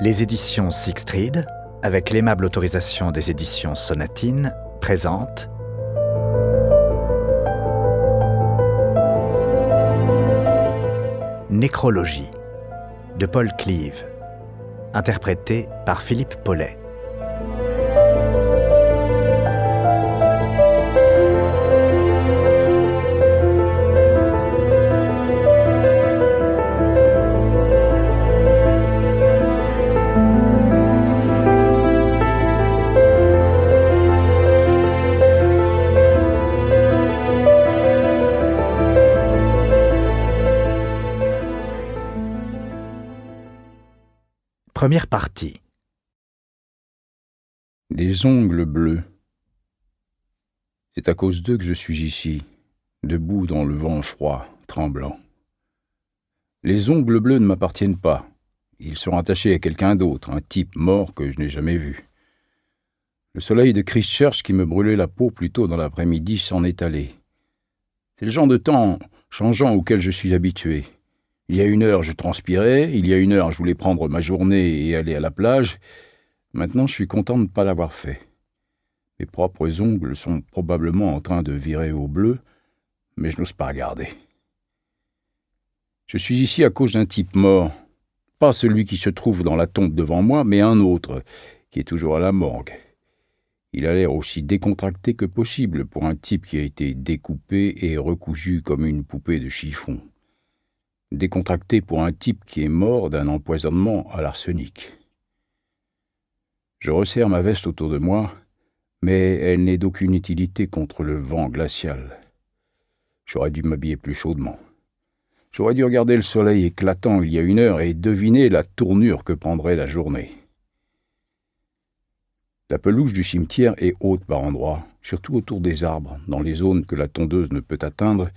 Les éditions Sixtreed, avec l'aimable autorisation des éditions Sonatine, présentent Nécrologie de Paul Cleave, interprété par Philippe Paulet. Première partie. Des ongles bleus. C'est à cause d'eux que je suis ici, debout dans le vent froid, tremblant. Les ongles bleus ne m'appartiennent pas. Ils sont attachés à quelqu'un d'autre, un type mort que je n'ai jamais vu. Le soleil de Christchurch qui me brûlait la peau plus tôt dans l'après-midi s'en est allé. C'est le genre de temps changeant auquel je suis habitué. Il y a 1 heure, je transpirais, il y a 1 heure, je voulais prendre ma journée et aller à la plage. Maintenant, je suis content de ne pas l'avoir fait. Mes propres ongles sont probablement en train de virer au bleu, mais je n'ose pas regarder. Je suis ici à cause d'un type mort. Pas celui qui se trouve dans la tombe devant moi, mais un autre, qui est toujours à la morgue. Il a l'air aussi décontracté que possible pour un type qui a été découpé et recousu comme une poupée de chiffon. Décontracté pour un type qui est mort d'un empoisonnement à l'arsenic. Je resserre ma veste autour de moi, mais elle n'est d'aucune utilité contre le vent glacial. J'aurais dû m'habiller plus chaudement. J'aurais dû regarder le soleil éclatant il y a 1 heure et deviner la tournure que prendrait la journée. La pelouse du cimetière est haute par endroits, surtout autour des arbres, dans les zones que la tondeuse ne peut atteindre,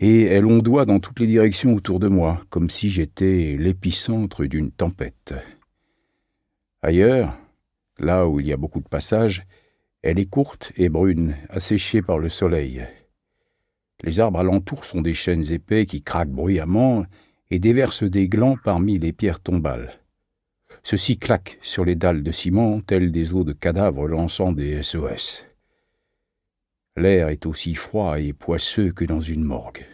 et elle ondoie dans toutes les directions autour de moi, comme si j'étais l'épicentre d'une tempête. Ailleurs, là où il y a beaucoup de passages, elle est courte et brune, asséchée par le soleil. Les arbres alentours sont des chênes épais qui craquent bruyamment et déversent des glands parmi les pierres tombales. Ceux-ci claquent sur les dalles de ciment, tels des os de cadavres lançant des SOS. L'air est aussi froid et poisseux que dans une morgue.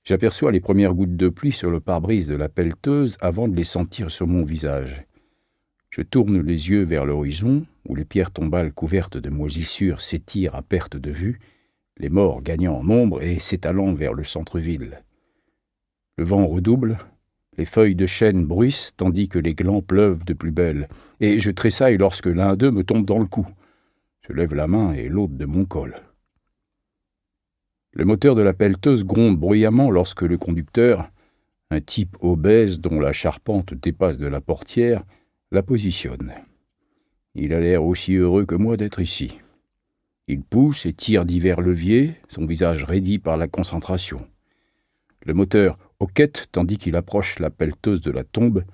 J'aperçois les premières gouttes de pluie sur le pare-brise de la pelleteuse avant de les sentir sur mon visage. Je tourne les yeux vers l'horizon, où les pierres tombales couvertes de moisissures s'étirent à perte de vue, les morts gagnant en nombre et s'étalant vers le centre-ville. Le vent redouble, les feuilles de chêne bruissent tandis que les glands pleuvent de plus belle, et je tressaille lorsque l'un d'eux me tombe dans le cou. Je lève la main et l'ôte de mon col. Le moteur de la pelleteuse gronde bruyamment lorsque le conducteur, un type obèse dont la charpente dépasse de la portière, la positionne. Il a l'air aussi heureux que moi d'être ici. Il pousse et tire divers leviers, son visage raidi par la concentration. Le moteur hoquette tandis qu'il approche la pelleteuse de la tombe,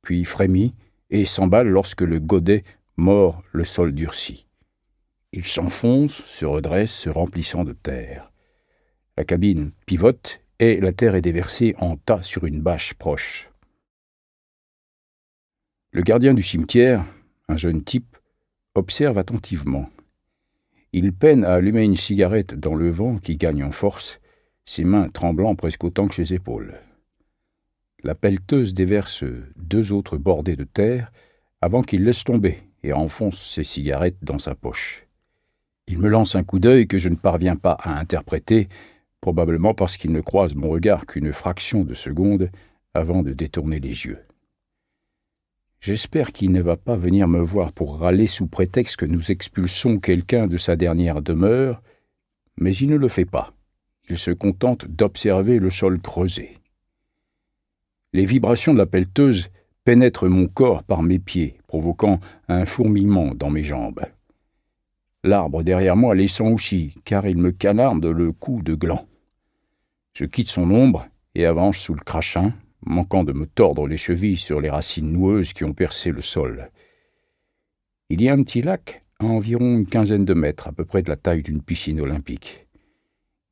puis frémit et s'emballe lorsque le godet mord le sol durci. Il s'enfonce, se redresse, se remplissant de terre. La cabine pivote et la terre est déversée en tas sur une bâche proche. Le gardien du cimetière, un jeune type, observe attentivement. Il peine à allumer une cigarette dans le vent qui gagne en force, ses mains tremblant presque autant que ses épaules. La pelleteuse déverse 2 autres bordées de terre avant qu'il laisse tomber et enfonce ses cigarettes dans sa poche. Il me lance un coup d'œil que je ne parviens pas à interpréter, probablement parce qu'il ne croise mon regard qu'une fraction de seconde avant de détourner les yeux. J'espère qu'il ne va pas venir me voir pour râler sous prétexte que nous expulsons quelqu'un de sa dernière demeure, mais il ne le fait pas. Il se contente d'observer le sol creusé. Les vibrations de la pelleteuse pénètrent mon corps par mes pieds, provoquant un fourmillement dans mes jambes. L'arbre derrière moi les sent aussi, car il me canarde le cou de gland. Je quitte son ombre et avance sous le crachin, manquant de me tordre les chevilles sur les racines noueuses qui ont percé le sol. Il y a un petit lac à environ une 15aine de mètres, à peu près de la taille d'une piscine olympique.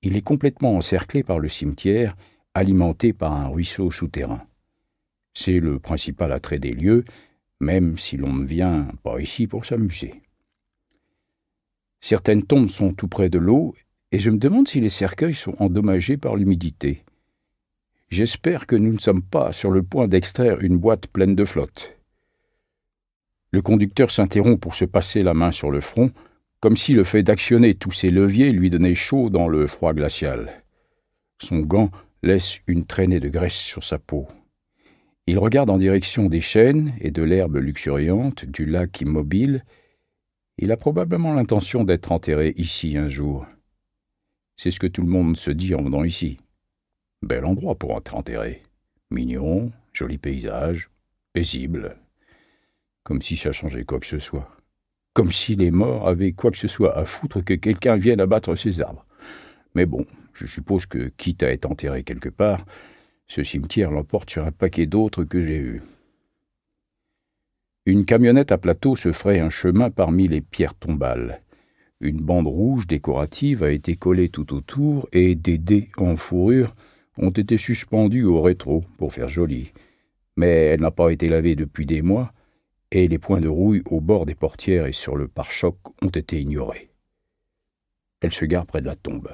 Il est complètement encerclé par le cimetière, alimenté par un ruisseau souterrain. C'est le principal attrait des lieux, même si l'on ne vient pas ici pour s'amuser. Certaines tombes sont tout près de l'eau, et je me demande si les cercueils sont endommagés par l'humidité. J'espère que nous ne sommes pas sur le point d'extraire une boîte pleine de flotte. Le conducteur s'interrompt pour se passer la main sur le front, comme si le fait d'actionner tous ses leviers lui donnait chaud dans le froid glacial. Son gant laisse une traînée de graisse sur sa peau. Il regarde en direction des chênes et de l'herbe luxuriante, du lac immobile. Il a probablement l'intention d'être enterré ici un jour. C'est ce que tout le monde se dit en venant ici. Bel endroit pour être enterré. Mignon, joli paysage, paisible. Comme si ça changeait quoi que ce soit. Comme si les morts avaient quoi que ce soit à foutre que quelqu'un vienne abattre ces arbres. Mais bon, je suppose que, quitte à être enterré quelque part, ce cimetière l'emporte sur un paquet d'autres que j'ai eus. Une camionnette à plateau se fraye un chemin parmi les pierres tombales. Une bande rouge décorative a été collée tout autour et des dés en fourrure ont été suspendus au rétro pour faire joli. Mais elle n'a pas été lavée depuis des mois et les points de rouille au bord des portières et sur le pare-choc ont été ignorés. Elle se gare près de la tombe.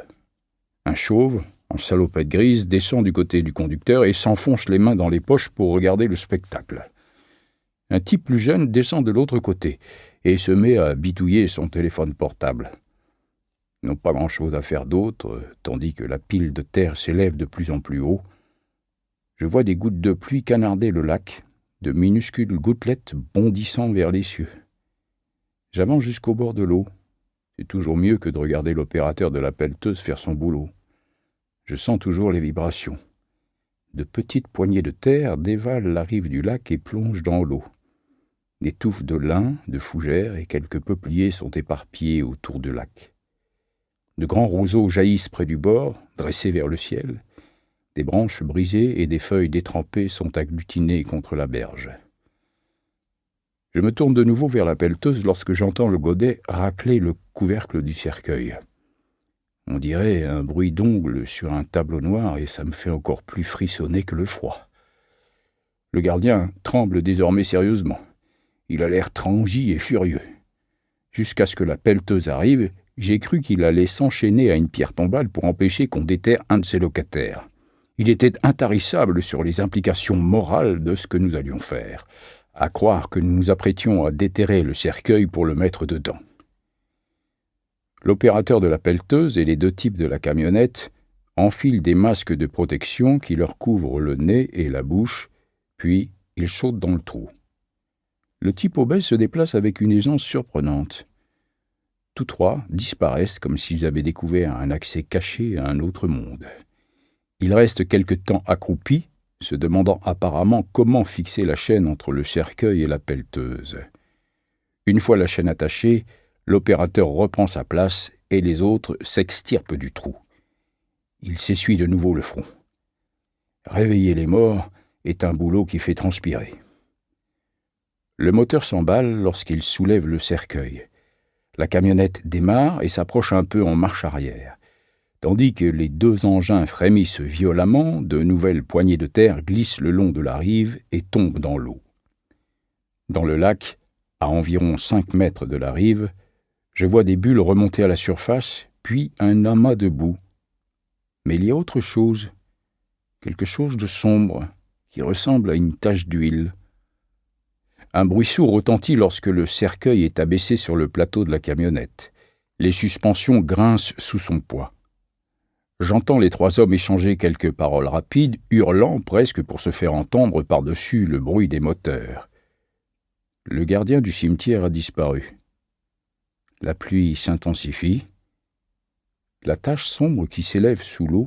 Un chauve, en salopette grise, descend du côté du conducteur et s'enfonce les mains dans les poches pour regarder le spectacle. Un type plus jeune descend de l'autre côté et se met à bitouiller son téléphone portable. Ils n'ont pas grand-chose à faire d'autre, tandis que la pile de terre s'élève de plus en plus haut. Je vois des gouttes de pluie canarder le lac, de minuscules gouttelettes bondissant vers les cieux. J'avance jusqu'au bord de l'eau. C'est toujours mieux que de regarder l'opérateur de la pelleteuse faire son boulot. Je sens toujours les vibrations. De petites poignées de terre dévalent la rive du lac et plongent dans l'eau. Des touffes de lin, de fougères et quelques peupliers sont éparpillés autour du lac. De grands roseaux jaillissent près du bord, dressés vers le ciel. Des branches brisées et des feuilles détrempées sont agglutinées contre la berge. Je me tourne de nouveau vers la pelleteuse lorsque j'entends le godet racler le couvercle du cercueil. On dirait un bruit d'ongles sur un tableau noir et ça me fait encore plus frissonner que le froid. Le gardien tremble désormais sérieusement. Il a l'air transi et furieux. Jusqu'à ce que la pelleteuse arrive, j'ai cru qu'il allait s'enchaîner à une pierre tombale pour empêcher qu'on déterre un de ses locataires. Il était intarissable sur les implications morales de ce que nous allions faire, à croire que nous nous apprêtions à déterrer le cercueil pour le mettre dedans. L'opérateur de la pelleteuse et les deux types de la camionnette enfilent des masques de protection qui leur couvrent le nez et la bouche, puis ils sautent dans le trou. Le type obèse se déplace avec une aisance surprenante. Tous trois disparaissent comme s'ils avaient découvert un accès caché à un autre monde. Ils restent quelque temps accroupis, se demandant apparemment comment fixer la chaîne entre le cercueil et la pelleteuse. Une fois la chaîne attachée, l'opérateur reprend sa place et les autres s'extirpent du trou. Il s'essuie de nouveau le front. Réveiller les morts est un boulot qui fait transpirer. Le moteur s'emballe lorsqu'il soulève le cercueil. La camionnette démarre et s'approche un peu en marche arrière. Tandis que les deux engins frémissent violemment, de nouvelles poignées de terre glissent le long de la rive et tombent dans l'eau. Dans le lac, à environ 5 mètres de la rive, je vois des bulles remonter à la surface, puis un amas de boue. Mais il y a autre chose, quelque chose de sombre, qui ressemble à une tache d'huile. Un bruit sourd retentit lorsque le cercueil est abaissé sur le plateau de la camionnette. Les suspensions grincent sous son poids. J'entends les trois hommes échanger quelques paroles rapides, hurlant presque pour se faire entendre par-dessus le bruit des moteurs. Le gardien du cimetière a disparu. La pluie s'intensifie. La tache sombre qui s'élève sous l'eau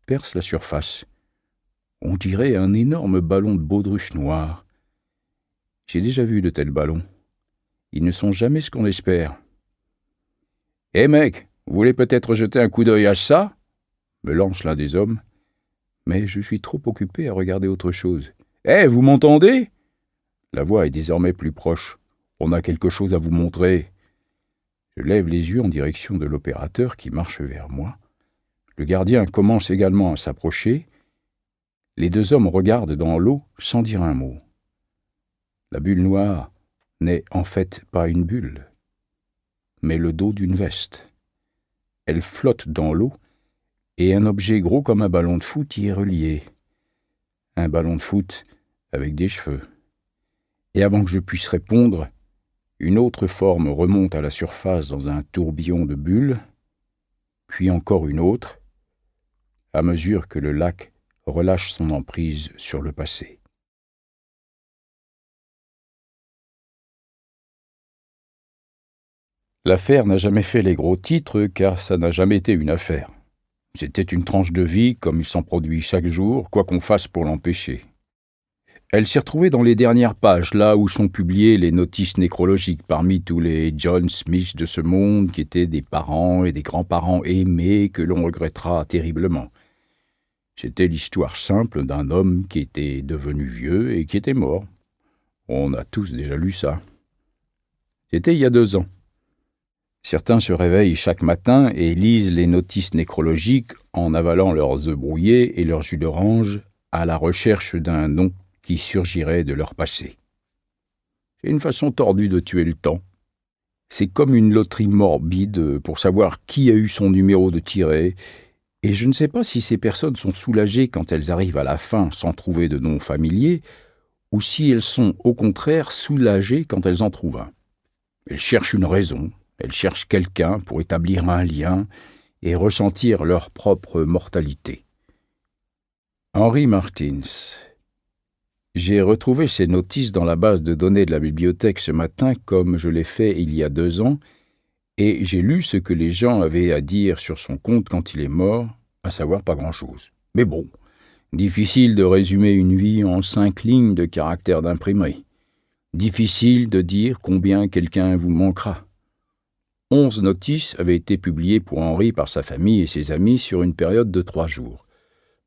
perce la surface. On dirait un énorme ballon de baudruche noire. J'ai déjà vu de tels ballons. Ils ne sont jamais ce qu'on espère. « Hé mec, vous voulez peut-être jeter un coup d'œil à ça ?» me lance l'un des hommes. Mais je suis trop occupé à regarder autre chose. « Hé, vous m'entendez ?» La voix est désormais plus proche. « On a quelque chose à vous montrer. » Je lève les yeux en direction de l'opérateur qui marche vers moi. Le gardien commence également à s'approcher. Les deux hommes regardent dans l'eau sans dire un mot. La bulle noire n'est en fait pas une bulle, mais le dos d'une veste. Elle flotte dans l'eau et un objet gros comme un ballon de foot y est relié. Un ballon de foot avec des cheveux. Et avant que je puisse répondre, une autre forme remonte à la surface dans un tourbillon de bulles, puis encore une autre, à mesure que le lac relâche son emprise sur le passé. L'affaire n'a jamais fait les gros titres car ça n'a jamais été une affaire. C'était une tranche de vie comme il s'en produit chaque jour, quoi qu'on fasse pour l'empêcher. Elle s'est retrouvée dans les dernières pages, là où sont publiées les notices nécrologiques parmi tous les John Smith de ce monde qui étaient des parents et des grands-parents aimés que l'on regrettera terriblement. C'était l'histoire simple d'un homme qui était devenu vieux et qui était mort. On a tous déjà lu ça. C'était il y a 2 ans. Certains se réveillent chaque matin et lisent les notices nécrologiques en avalant leurs œufs brouillés et leur jus d'orange à la recherche d'un nom qui surgirait de leur passé. C'est une façon tordue de tuer le temps. C'est comme une loterie morbide pour savoir qui a eu son numéro de tiré, et je ne sais pas si ces personnes sont soulagées quand elles arrivent à la fin sans trouver de nom familier, ou si elles sont au contraire soulagées quand elles en trouvent un. Elles cherchent une raison, elles cherchent quelqu'un pour établir un lien et ressentir leur propre mortalité. Henry Martins. J'ai retrouvé ces notices dans la base de données de la bibliothèque ce matin comme je l'ai fait il y a 2 ans, et j'ai lu ce que les gens avaient à dire sur son compte quand il est mort, à savoir pas grand-chose. Mais bon, difficile de résumer une vie en 5 lignes de caractère d'imprimerie. Difficile de dire combien quelqu'un vous manquera. 11 notices avaient été publiées pour Henry par sa famille et ses amis sur une période de 3 jours.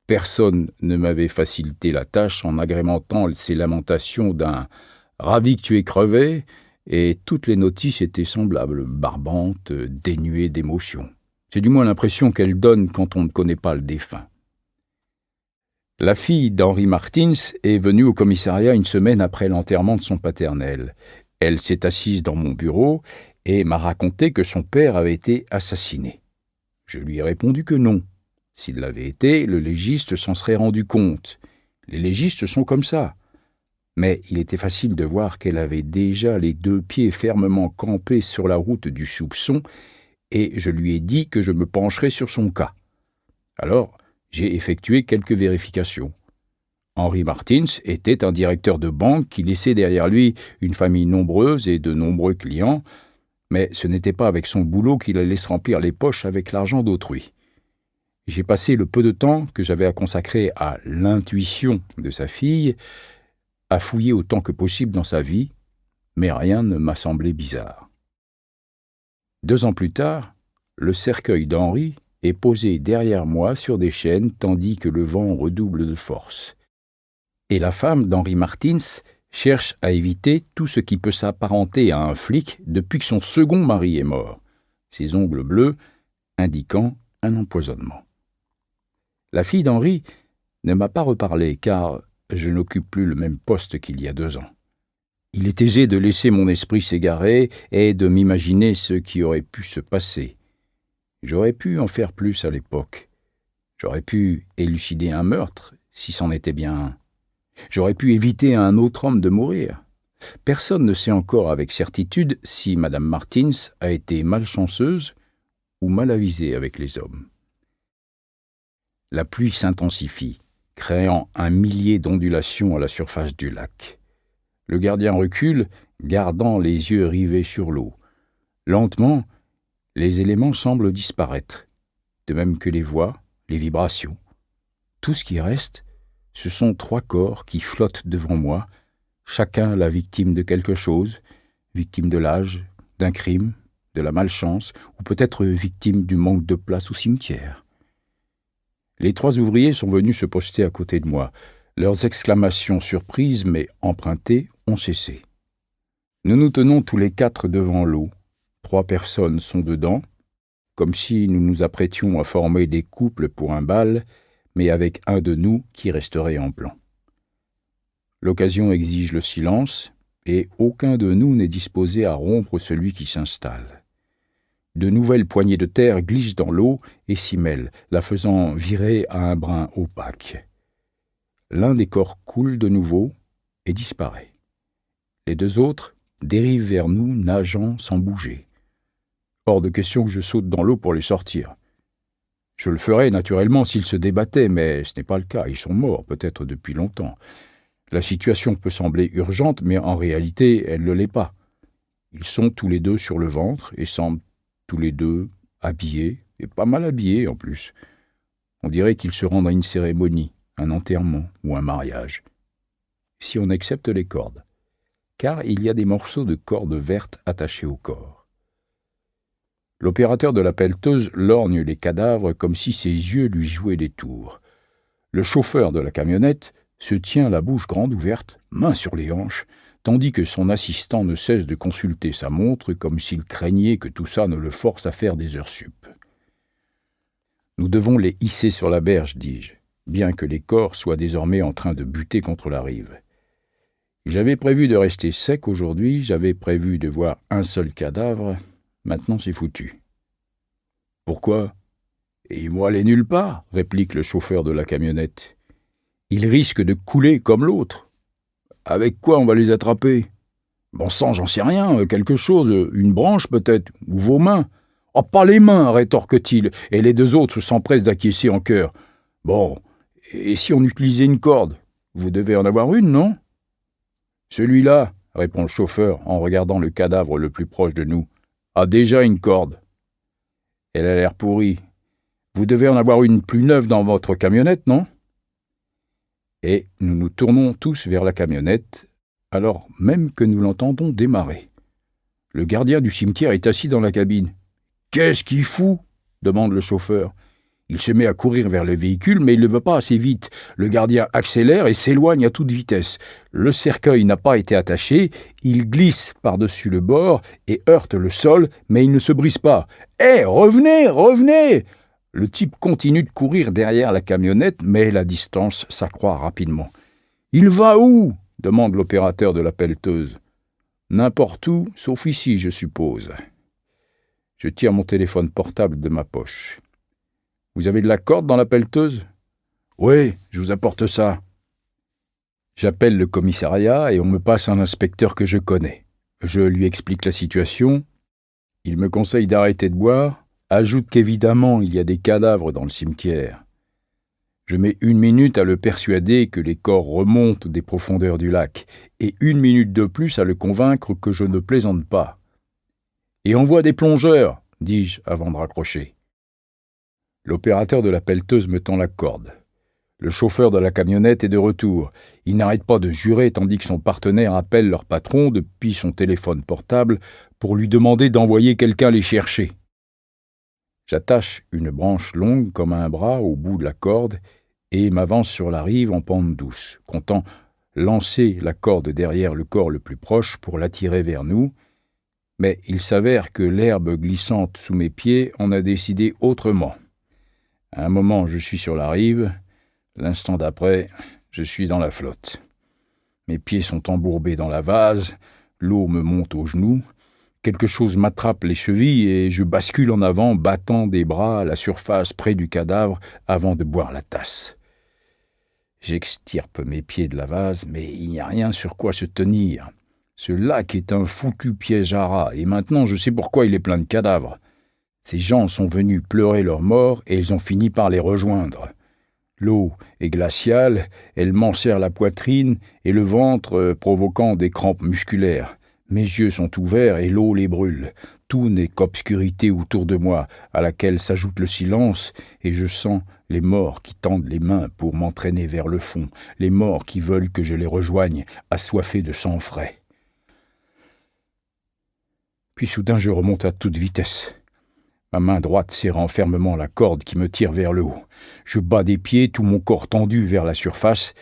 Personne ne m'avait facilité la tâche en agrémentant ces lamentations d'un « ravi que tu aies crevé » et toutes les notices étaient semblables, barbantes, dénuées d'émotion. C'est du moins l'impression qu'elles donnent quand on ne connaît pas le défunt. La fille d'Henry Martins est venue au commissariat une semaine après l'enterrement de son paternel. Elle s'est assise dans mon bureau et m'a raconté que son père avait été assassiné. Je lui ai répondu que non. S'il l'avait été, le légiste s'en serait rendu compte. Les légistes sont comme ça. Mais il était facile de voir qu'elle avait déjà les 2 pieds fermement campés sur la route du soupçon, et je lui ai dit que je me pencherais sur son cas. Alors, j'ai effectué quelques vérifications. Henry Martins était un directeur de banque qui laissait derrière lui une famille nombreuse et de nombreux clients, mais ce n'était pas avec son boulot qu'il allait se remplir les poches avec l'argent d'autrui. J'ai passé le peu de temps que j'avais à consacrer à l'intuition de sa fille, à fouiller autant que possible dans sa vie, mais rien ne m'a semblé bizarre. 2 ans plus tard, le cercueil d'Henry est posé derrière moi sur des chaînes tandis que le vent redouble de force. Et la femme d'Henry Martins cherche à éviter tout ce qui peut s'apparenter à un flic depuis que son second mari est mort, ses ongles bleus indiquant un empoisonnement. La fille d'Henry ne m'a pas reparlé car je n'occupe plus le même poste qu'il y a 2 ans. Il est aisé de laisser mon esprit s'égarer et de m'imaginer ce qui aurait pu se passer. J'aurais pu en faire plus à l'époque. J'aurais pu élucider un meurtre, si c'en était bien un. J'aurais pu éviter à un autre homme de mourir. Personne ne sait encore avec certitude si Madame Martins a été malchanceuse ou mal avisée avec les hommes. La pluie s'intensifie, créant un millier d'ondulations à la surface du lac. Le gardien recule, gardant les yeux rivés sur l'eau. Lentement, les éléments semblent disparaître, de même que les voix, les vibrations. Tout ce qui reste, ce sont 3 corps qui flottent devant moi, chacun la victime de quelque chose, victime de l'âge, d'un crime, de la malchance, ou peut-être victime du manque de place au cimetière. Les 3 ouvriers sont venus se poster à côté de moi. Leurs exclamations surprises mais empruntées ont cessé. Nous nous tenons tous les 4 devant l'eau. 3 personnes sont dedans, comme si nous nous apprêtions à former des couples pour un bal, mais avec un de nous qui resterait en plan. L'occasion exige le silence, et aucun de nous n'est disposé à rompre celui qui s'installe. De nouvelles poignées de terre glissent dans l'eau et s'y mêlent, la faisant virer à un brin opaque. L'un des corps coule de nouveau et disparaît. Les deux autres dérivent vers nous, nageant sans bouger. Hors de question que je saute dans l'eau pour les sortir. Je le ferais naturellement s'ils se débattaient, mais ce n'est pas le cas. Ils sont morts, peut-être depuis longtemps. La situation peut sembler urgente, mais en réalité, elle ne l'est pas. Ils sont tous les deux sur le ventre et semblent tous les deux habillés, et pas mal habillés en plus. On dirait qu'ils se rendent à une cérémonie, un enterrement ou un mariage. Si on accepte les cordes, car il y a des morceaux de corde verte attachés au corps. L'opérateur de la pelleteuse lorgne les cadavres comme si ses yeux lui jouaient des tours. Le chauffeur de la camionnette se tient la bouche grande ouverte, main sur les hanches, tandis que son assistant ne cesse de consulter sa montre comme s'il craignait que tout ça ne le force à faire des heures sup. Nous devons les hisser sur la berge, dis-je, bien que les corps soient désormais en train de buter contre la rive. J'avais prévu de rester sec aujourd'hui, j'avais prévu de voir un seul cadavre, maintenant c'est foutu. Pourquoi ? Ils vont aller nulle part, réplique le chauffeur de la camionnette. Ils risquent de couler comme l'autre. Avec quoi on va les attraper ? Bon sang, j'en sais rien, quelque chose, une branche peut-être, ou vos mains. Oh, pas les mains, rétorque-t-il, et les deux autres s'empressent d'acquiescer en chœur. Bon, et si on utilisait une corde ? Vous devez en avoir une, non ? Celui-là, répond le chauffeur en regardant le cadavre le plus proche de nous, a déjà une corde. Elle a l'air pourrie. Vous devez en avoir une plus neuve dans votre camionnette, non ? Et nous nous tournons tous vers la camionnette, alors même que nous l'entendons démarrer. Le gardien du cimetière est assis dans la cabine. « Qu'est-ce qu'il fout ?» demande le chauffeur. Il se met à courir vers le véhicule, mais il ne va pas assez vite. Le gardien accélère et s'éloigne à toute vitesse. Le cercueil n'a pas été attaché, il glisse par-dessus le bord et heurte le sol, mais il ne se brise pas. « Hé, revenez, revenez !» Le type continue de courir derrière la camionnette, mais la distance s'accroît rapidement. « Il va où ?» demande l'opérateur de la pelleteuse. « N'importe où, sauf ici, je suppose. » Je tire mon téléphone portable de ma poche. « Vous avez de la corde dans la pelleteuse ?»« Oui, je vous apporte ça. » J'appelle le commissariat et on me passe un inspecteur que je connais. Je lui explique la situation. Il me conseille d'arrêter de boire. Ajoute qu'évidemment, il y a des cadavres dans le cimetière. Je mets 1 minute à le persuader que les corps remontent des profondeurs du lac, et 1 minute de plus à le convaincre que je ne plaisante pas. « Et envoie des plongeurs !» dis-je avant de raccrocher. L'opérateur de la pelleteuse me tend la corde. Le chauffeur de la camionnette est de retour. Il n'arrête pas de jurer tandis que son partenaire appelle leur patron depuis son téléphone portable pour lui demander d'envoyer quelqu'un les chercher. J'attache une branche longue comme un bras au bout de la corde et m'avance sur la rive en pente douce, comptant lancer la corde derrière le corps le plus proche pour l'attirer vers nous, mais il s'avère que l'herbe glissante sous mes pieds en a décidé autrement. À un moment, je suis sur la rive, l'instant d'après, je suis dans la flotte. Mes pieds sont embourbés dans la vase, l'eau me monte aux genoux, quelque chose m'attrape les chevilles et je bascule en avant, battant des bras à la surface près du cadavre avant de boire la tasse. J'extirpe mes pieds de la vase, mais il n'y a rien sur quoi se tenir. Ce lac est un foutu piège à rats, et maintenant je sais pourquoi il est plein de cadavres. Ces gens sont venus pleurer leurs morts et ils ont fini par les rejoindre. L'eau est glaciale, elle m'enserre la poitrine et le ventre provoquant des crampes musculaires. Mes yeux sont ouverts et l'eau les brûle. Tout n'est qu'obscurité autour de moi, à laquelle s'ajoute le silence, et je sens les morts qui tendent les mains pour m'entraîner vers le fond, les morts qui veulent que je les rejoigne, assoiffés de sang frais. Puis soudain je remonte à toute vitesse. Ma main droite serrant fermement la corde qui me tire vers le haut. Je bats des pieds, tout mon corps tendu vers la surface,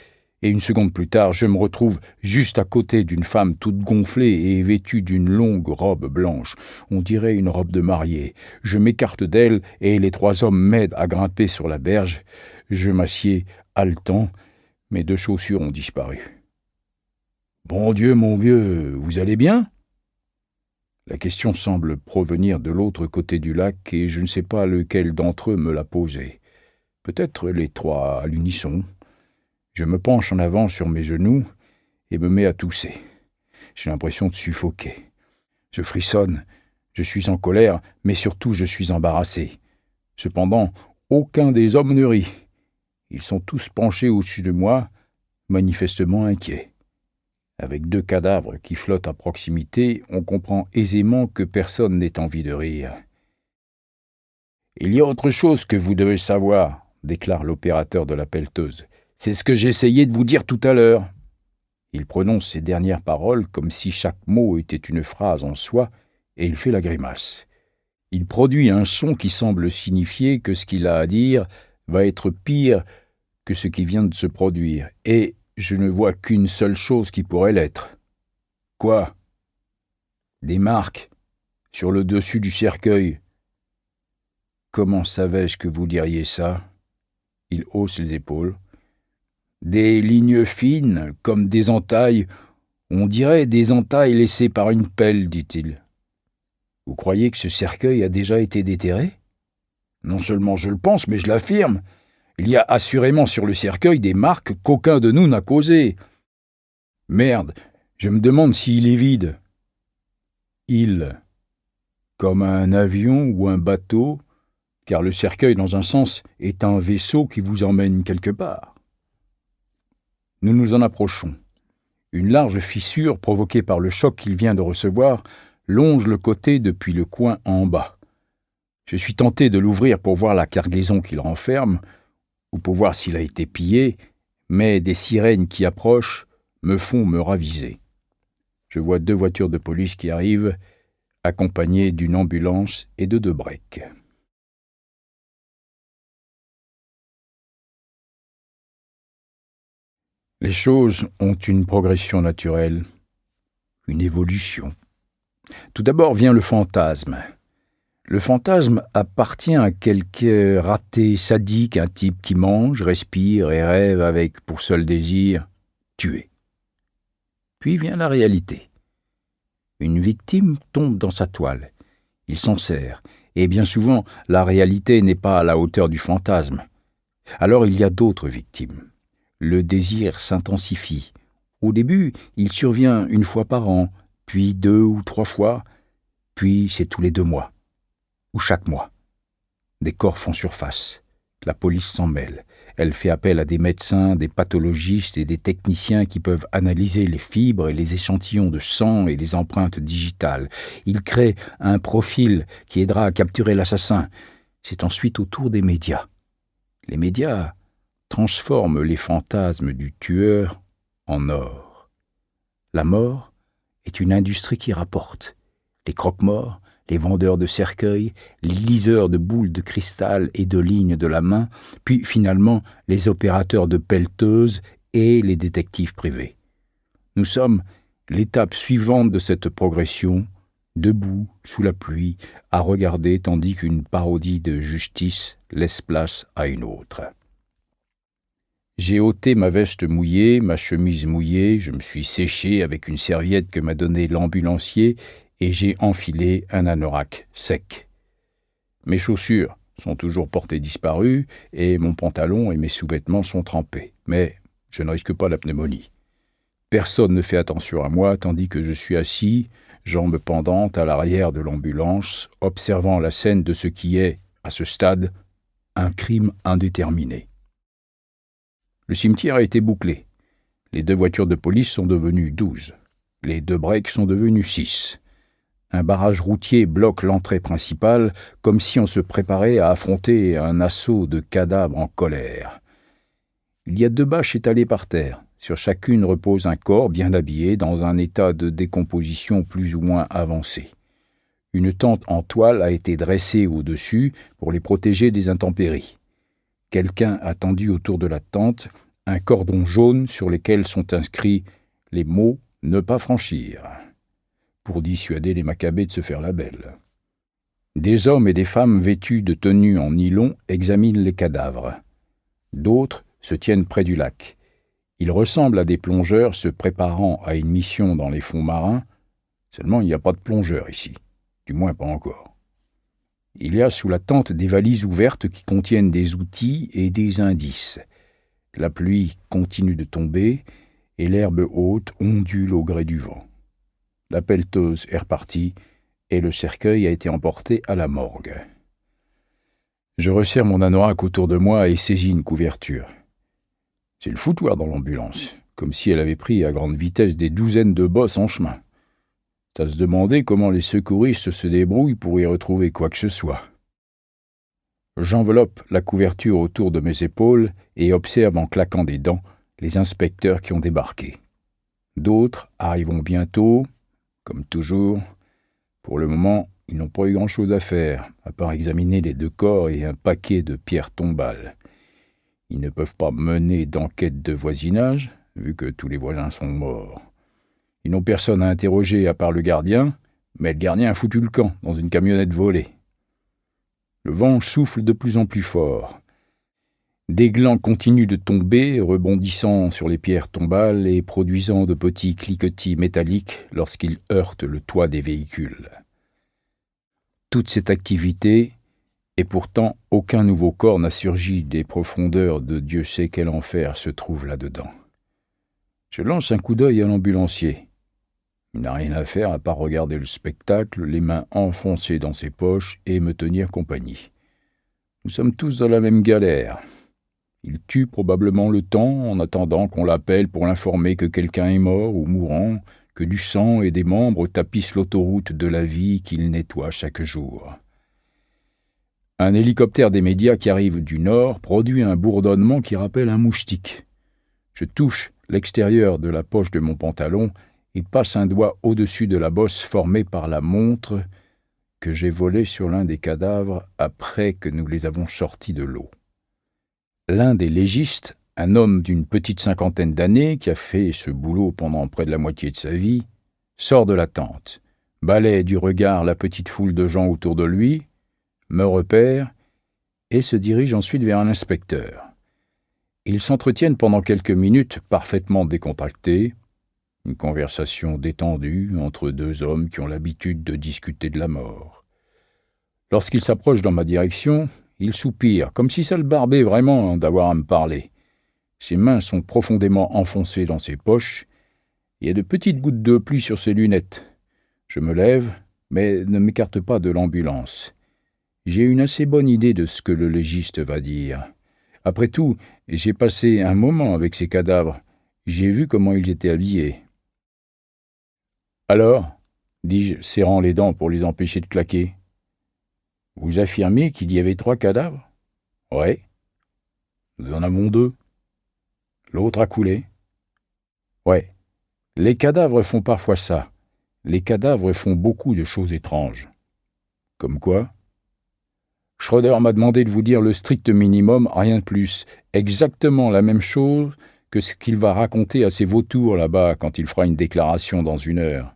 et 1 seconde plus tard, je me retrouve juste à côté d'une femme toute gonflée et vêtue d'une longue robe blanche. On dirait une robe de mariée. Je m'écarte d'elle et les 3 hommes m'aident à grimper sur la berge. Je m'assieds, haletant, mes 2 chaussures ont disparu. « Bon Dieu, mon vieux, vous allez bien ?» La question semble provenir de l'autre côté du lac et je ne sais pas lequel d'entre eux me l'a posée. Peut-être les 3 à l'unisson. Je me penche en avant sur mes genoux et me mets à tousser. J'ai l'impression de suffoquer. Je frissonne, je suis en colère, mais surtout je suis embarrassé. Cependant, aucun des hommes ne rit. Ils sont tous penchés au-dessus de moi, manifestement inquiets. Avec 2 cadavres qui flottent à proximité, on comprend aisément que personne n'ait envie de rire. « Il y a autre chose que vous devez savoir, » déclare l'opérateur de la pelleteuse. « C'est ce que j'essayais de vous dire tout à l'heure. » Il prononce ces dernières paroles comme si chaque mot était une phrase en soi, et il fait la grimace. Il produit un son qui semble signifier que ce qu'il a à dire va être pire que ce qui vient de se produire, et je ne vois qu'une seule chose qui pourrait l'être. « Quoi ?»« Des marques, sur le dessus du cercueil. » « Comment savais-je que vous diriez ça ?» Il hausse les épaules. « Des lignes fines, comme des entailles. On dirait des entailles laissées par une pelle, dit-il. »« Vous croyez que ce cercueil a déjà été déterré ?»« Non seulement je le pense, mais je l'affirme. Il y a assurément sur le cercueil des marques qu'aucun de nous n'a causées. Merde, je me demande s'il est vide. »« Il, comme un avion ou un bateau, car le cercueil, dans un sens, est un vaisseau qui vous emmène quelque part. » Nous nous en approchons. Une large fissure, provoquée par le choc qu'il vient de recevoir, longe le côté depuis le coin en bas. Je suis tenté de l'ouvrir pour voir la cargaison qu'il renferme, ou pour voir s'il a été pillé, mais des sirènes qui approchent me font me raviser. Je vois 2 voitures de police qui arrivent, accompagnées d'une ambulance et de 2 breaks. Les choses ont une progression naturelle, une évolution. Tout d'abord vient le fantasme. Le fantasme appartient à quelque raté sadique, un type qui mange, respire et rêve avec pour seul désir tuer. Puis vient la réalité. Une victime tombe dans sa toile. Il s'en sert, et bien souvent la réalité n'est pas à la hauteur du fantasme. Alors il y a d'autres victimes. Le désir s'intensifie. Au début, il survient 1 fois par an, puis 2 ou 3 fois, puis c'est tous les 2 mois, ou chaque mois. Des corps font surface. La police s'en mêle. Elle fait appel à des médecins, des pathologistes et des techniciens qui peuvent analyser les fibres et les échantillons de sang et les empreintes digitales. Ils créent un profil qui aidera à capturer l'assassin. C'est ensuite au tour des médias. Les médias transforme les fantasmes du tueur en or. La mort est une industrie qui rapporte. Les croque-morts, les vendeurs de cercueils, les liseurs de boules de cristal et de lignes de la main, puis finalement les opérateurs de pelleteuses et les détectives privés. Nous sommes l'étape suivante de cette progression, debout, sous la pluie, à regarder tandis qu'une parodie de justice laisse place à une autre. J'ai ôté ma veste mouillée, ma chemise mouillée, je me suis séché avec une serviette que m'a donnée l'ambulancier et j'ai enfilé un anorak sec. Mes chaussures sont toujours portées disparues et mon pantalon et mes sous-vêtements sont trempés. Mais je ne risque pas la pneumonie. Personne ne fait attention à moi tandis que je suis assis, jambes pendantes à l'arrière de l'ambulance, observant la scène de ce qui est, à ce stade, un crime indéterminé. Le cimetière a été bouclé. Les 2 voitures de police sont devenues 12. Les 2 breaks sont devenus 6. Un barrage routier bloque l'entrée principale, comme si on se préparait à affronter un assaut de cadavres en colère. Il y a 2 bâches étalées par terre. Sur chacune repose un corps bien habillé dans un état de décomposition plus ou moins avancé. Une tente en toile a été dressée au-dessus pour les protéger des intempéries. Quelqu'un a tendu autour de la tente un cordon jaune sur lequel sont inscrits les mots « ne pas franchir » pour dissuader les macabées de se faire la belle. Des hommes et des femmes vêtus de tenues en nylon examinent les cadavres. D'autres se tiennent près du lac. Ils ressemblent à des plongeurs se préparant à une mission dans les fonds marins, seulement il n'y a pas de plongeurs ici, du moins pas encore. Il y a sous la tente des valises ouvertes qui contiennent des outils et des indices. La pluie continue de tomber et l'herbe haute ondule au gré du vent. La pelleteuse est repartie et le cercueil a été emporté à la morgue. Je resserre mon anorak autour de moi et saisis une couverture. C'est le foutoir dans l'ambulance, comme si elle avait pris à grande vitesse des douzaines de bosses en chemin. Ça se demandait comment les secouristes se débrouillent pour y retrouver quoi que ce soit. J'enveloppe la couverture autour de mes épaules et observe en claquant des dents les inspecteurs qui ont débarqué. D'autres arriveront bientôt, comme toujours. Pour le moment, ils n'ont pas eu grand-chose à faire, à part examiner les 2 corps et un paquet de pierres tombales. Ils ne peuvent pas mener d'enquête de voisinage, vu que tous les voisins sont morts. Ils n'ont personne à interroger à part le gardien, mais le gardien a foutu le camp dans une camionnette volée. Le vent souffle de plus en plus fort. Des glands continuent de tomber, rebondissant sur les pierres tombales et produisant de petits cliquetis métalliques lorsqu'ils heurtent le toit des véhicules. Toute cette activité, et pourtant aucun nouveau corps n'a surgi des profondeurs de Dieu sait quel enfer se trouve là-dedans. Je lance un coup d'œil à l'ambulancier. Il n'a rien à faire à part regarder le spectacle, les mains enfoncées dans ses poches et me tenir compagnie. Nous sommes tous dans la même galère. Il tue probablement le temps en attendant qu'on l'appelle pour l'informer que quelqu'un est mort ou mourant, que du sang et des membres tapissent l'autoroute de la vie qu'il nettoie chaque jour. Un hélicoptère des médias qui arrive du nord produit un bourdonnement qui rappelle un moustique. Je touche l'extérieur de la poche de mon pantalon et passe un doigt au-dessus de la bosse formée par la montre que j'ai volée sur l'un des cadavres après que nous les avons sortis de l'eau. L'un des légistes, un homme d'une petite 50aine d'années qui a fait ce boulot pendant près de la moitié de sa vie, sort de la tente, balaie du regard la petite foule de gens autour de lui, me repère et se dirige ensuite vers un inspecteur. Ils s'entretiennent pendant quelques minutes parfaitement décontractés, une conversation détendue entre 2 hommes qui ont l'habitude de discuter de la mort. Lorsqu'il s'approche dans ma direction, il soupire, comme si ça le barbait vraiment d'avoir à me parler. Ses mains sont profondément enfoncées dans ses poches. Il y a de petites gouttes de pluie sur ses lunettes. Je me lève, mais ne m'écarte pas de l'ambulance. J'ai une assez bonne idée de ce que le légiste va dire. Après tout, j'ai passé un moment avec ces cadavres. J'ai vu comment ils étaient habillés. « Alors ?» dis-je, serrant les dents pour les empêcher de claquer. « Vous affirmez qu'il y avait 3 cadavres ? » ?»« Ouais. »« Nous en avons 2. »« L'autre a coulé. »« Ouais. Les cadavres font parfois ça. Les cadavres font beaucoup de choses étranges. »« Comme quoi ? » ?»« Schroeder m'a demandé de vous dire le strict minimum, rien de plus. Exactement la même chose que ce qu'il va raconter à ses vautours là-bas quand il fera une déclaration dans 1 heure.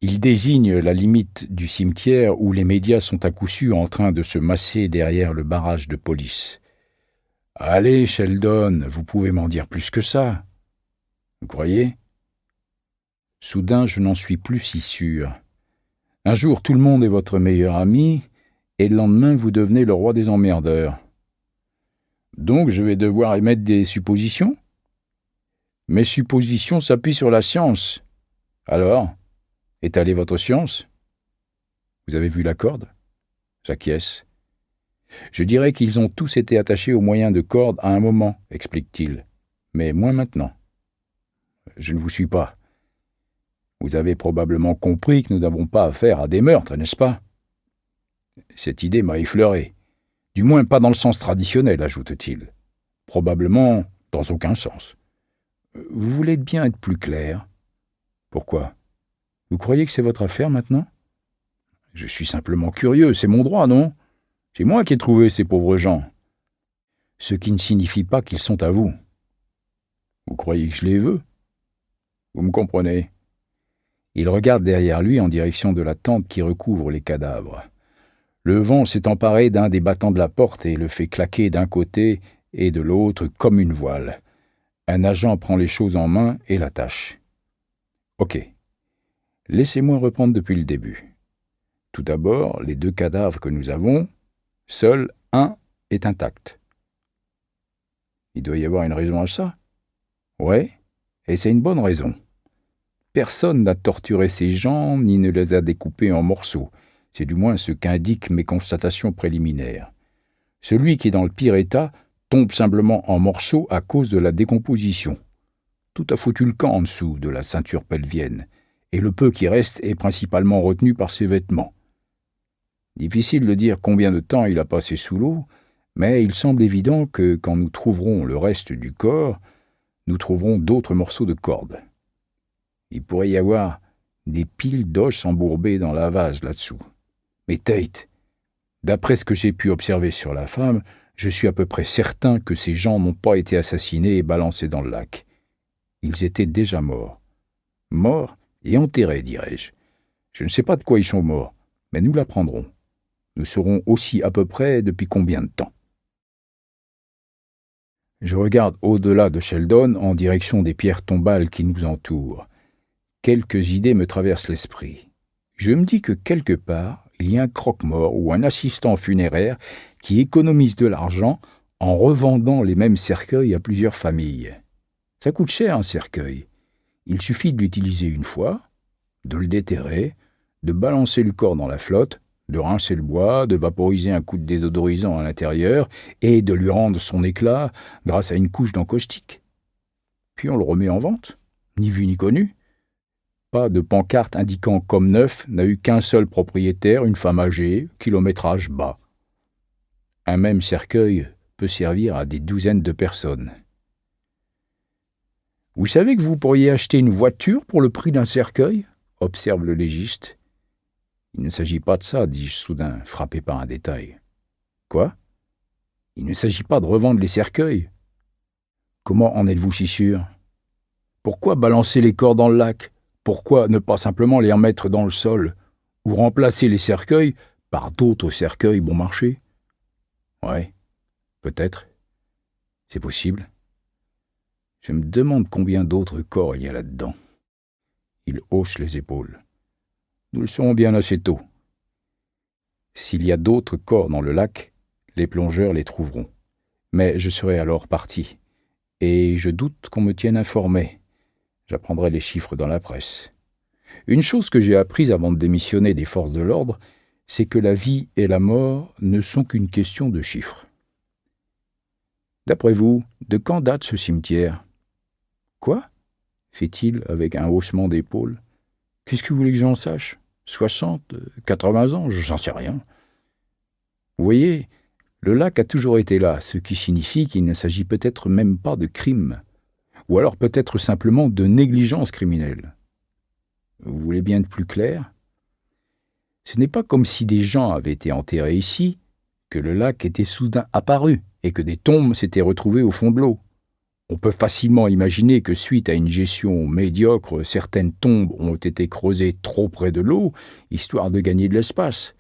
Il désigne la limite du cimetière où les médias sont à coup sûr en train de se masser derrière le barrage de police. « Allez, Sheldon, vous pouvez m'en dire plus que ça. Vous croyez ?» Soudain, je n'en suis plus si sûr. Un jour, tout le monde est votre meilleur ami, et le lendemain, vous devenez le roi des emmerdeurs. Donc, je vais devoir émettre des suppositions ? Mes suppositions s'appuient sur la science. Alors, étalez votre science. Vous avez vu la corde ? J'acquiesce. Je dirais qu'ils ont tous été attachés au moyen de cordes à un moment, explique-t-il, mais moins maintenant. Je ne vous suis pas. Vous avez probablement compris que nous n'avons pas affaire à des meurtres, n'est-ce pas ? Cette idée m'a effleuré. Du moins pas dans le sens traditionnel, ajoute-t-il. Probablement dans aucun sens. Vous voulez bien être plus clair ? Pourquoi ? Vous croyez que c'est votre affaire maintenant ? Je suis simplement curieux, c'est mon droit, non ? C'est moi qui ai trouvé ces pauvres gens. Ce qui ne signifie pas qu'ils sont à vous. Vous croyez que je les veux ? Vous me comprenez ? Il regarde derrière lui en direction de la tente qui recouvre les cadavres. Le vent s'est emparé d'un des battants de la porte et le fait claquer d'un côté et de l'autre comme une voile. Un agent prend les choses en main et l'attache. Ok. Laissez-moi reprendre depuis le début. Tout d'abord, les 2 cadavres que nous avons, seul un est intact. Il doit y avoir une raison à ça. Ouais, et c'est une bonne raison. Personne n'a torturé ces gens ni ne les a découpés en morceaux. C'est du moins ce qu'indiquent mes constatations préliminaires. Celui qui est dans le pire état tombe simplement en morceaux à cause de la décomposition. Tout a foutu le camp en dessous de la ceinture pelvienne, et le peu qui reste est principalement retenu par ses vêtements. Difficile de dire combien de temps il a passé sous l'eau, mais il semble évident que quand nous trouverons le reste du corps, nous trouverons d'autres morceaux de corde. Il pourrait y avoir des piles d'os embourbées dans la vase là-dessous. Mais Tate, d'après ce que j'ai pu observer sur la femme, je suis à peu près certain que ces gens n'ont pas été assassinés et balancés dans le lac. Ils étaient déjà morts. Morts et enterrés, dirais-je. Je ne sais pas de quoi ils sont morts, mais nous l'apprendrons. Nous saurons aussi à peu près depuis combien de temps. Je regarde au-delà de Sheldon en direction des pierres tombales qui nous entourent. Quelques idées me traversent l'esprit. Je me dis que quelque part, il y a un croque-mort ou un assistant funéraire qui économise de l'argent en revendant les mêmes cercueils à plusieurs familles. Ça coûte cher un cercueil. Il suffit de l'utiliser une fois, de le déterrer, de balancer le corps dans la flotte, de rincer le bois, de vaporiser un coup de désodorisant à l'intérieur et de lui rendre son éclat grâce à une couche d'encaustique. Puis on le remet en vente, ni vu ni connu. Pas de pancarte indiquant comme neuf, n'a eu qu'un seul propriétaire, une femme âgée, kilométrage bas. Un même cercueil peut servir à des douzaines de personnes. « Vous savez que vous pourriez acheter une voiture pour le prix d'un cercueil ?» observe le légiste. « Il ne s'agit pas de ça, dis-je soudain, frappé par un détail. »« Quoi ? Il ne s'agit pas de revendre les cercueils. »« Comment en êtes-vous si sûr ? Pourquoi balancer les corps dans le lac ? Pourquoi ne pas simplement les remettre dans le sol ou remplacer les cercueils par d'autres cercueils bon marché ? Ouais, peut-être. C'est possible. Je me demande combien d'autres corps il y a là-dedans. Il hausse les épaules. Nous le saurons bien assez tôt. S'il y a d'autres corps dans le lac, les plongeurs les trouveront. Mais je serai alors parti. Et je doute qu'on me tienne informé. J'apprendrai les chiffres dans la presse. Une chose que j'ai apprise avant de démissionner des forces de l'ordre, c'est que la vie et la mort ne sont qu'une question de chiffres. D'après vous, de quand date ce cimetière ? Quoi ? Fait-il avec un haussement d'épaule. Qu'est-ce que vous voulez que j'en sache ? 60, 80 ans, j'en sais rien. Vous voyez, le lac a toujours été là, ce qui signifie qu'il ne s'agit peut-être même pas de crime. Ou alors peut-être simplement de négligence criminelle. Vous voulez bien être plus clair ? Ce n'est pas comme si des gens avaient été enterrés ici, que le lac était soudain apparu et que des tombes s'étaient retrouvées au fond de l'eau. On peut facilement imaginer que suite à une gestion médiocre, certaines tombes ont été creusées trop près de l'eau, histoire de gagner de l'espace.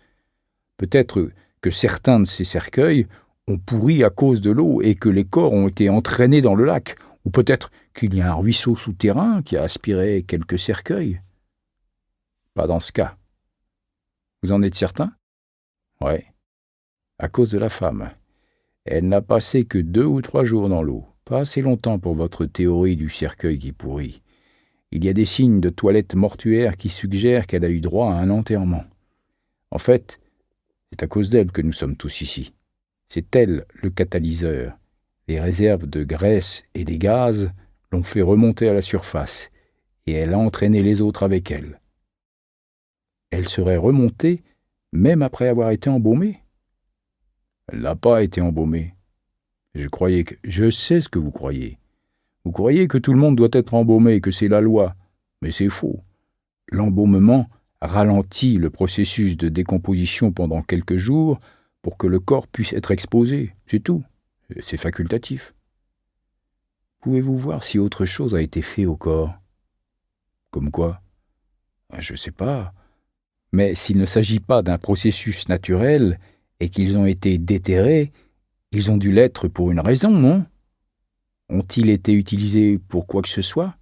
Peut-être que certains de ces cercueils ont pourri à cause de l'eau et que les corps ont été entraînés dans le lac. Ou peut-être qu'il y a un ruisseau souterrain qui a aspiré quelques cercueils. Pas dans ce cas. Vous en êtes certain ? Ouais. À cause de la femme. Elle n'a passé que 2 ou 3 jours dans l'eau. Pas assez longtemps pour votre théorie du cercueil qui pourrit. Il y a des signes de toilette mortuaire qui suggèrent qu'elle a eu droit à un enterrement. En fait, c'est à cause d'elle que nous sommes tous ici. C'est elle le catalyseur. Les réserves de graisse et des gaz l'ont fait remonter à la surface, et elle a entraîné les autres avec elle. Elle serait remontée même après avoir été embaumée ? Elle n'a pas été embaumée. Je sais ce que vous croyez. Vous croyez que tout le monde doit être embaumé, que c'est la loi. Mais c'est faux. L'embaumement ralentit le processus de décomposition pendant quelques jours pour que le corps puisse être exposé. C'est tout. C'est facultatif. Pouvez-vous voir si autre chose a été fait au corps ? Comme quoi ? Je ne sais pas. Mais s'il ne s'agit pas d'un processus naturel et qu'ils ont été déterrés, Ils ont dû l'être pour une raison, non? Ont-ils été utilisés pour quoi que ce soit?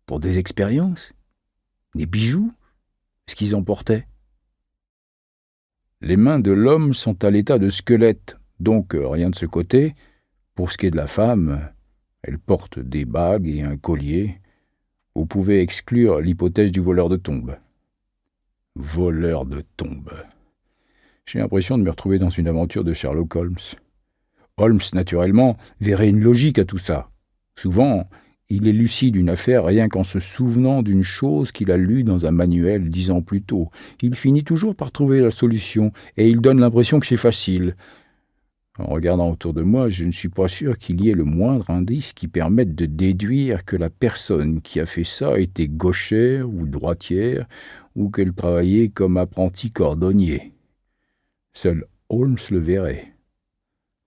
Pour des expériences? Des bijoux? Ce qu'ils emportaient? Les mains de l'homme sont à l'état de squelette, donc rien de ce côté. Pour ce qui est de la femme, elle porte des bagues et un collier. Vous pouvez exclure l'hypothèse du voleur de tombes. Voleur de tombes. J'ai l'impression de me retrouver dans une aventure de Sherlock Holmes. Holmes, naturellement, verrait une logique à tout ça. Souvent, il élucide une affaire rien qu'en se souvenant d'une chose qu'il a lue dans un manuel 10 ans plus tôt. Il finit toujours par trouver la solution, et il donne l'impression que c'est facile. En regardant autour de moi, je ne suis pas sûr qu'il y ait le moindre indice qui permette de déduire que la personne qui a fait ça était gauchère ou droitière, ou qu'elle travaillait comme apprenti cordonnier. Seul Holmes le verrait.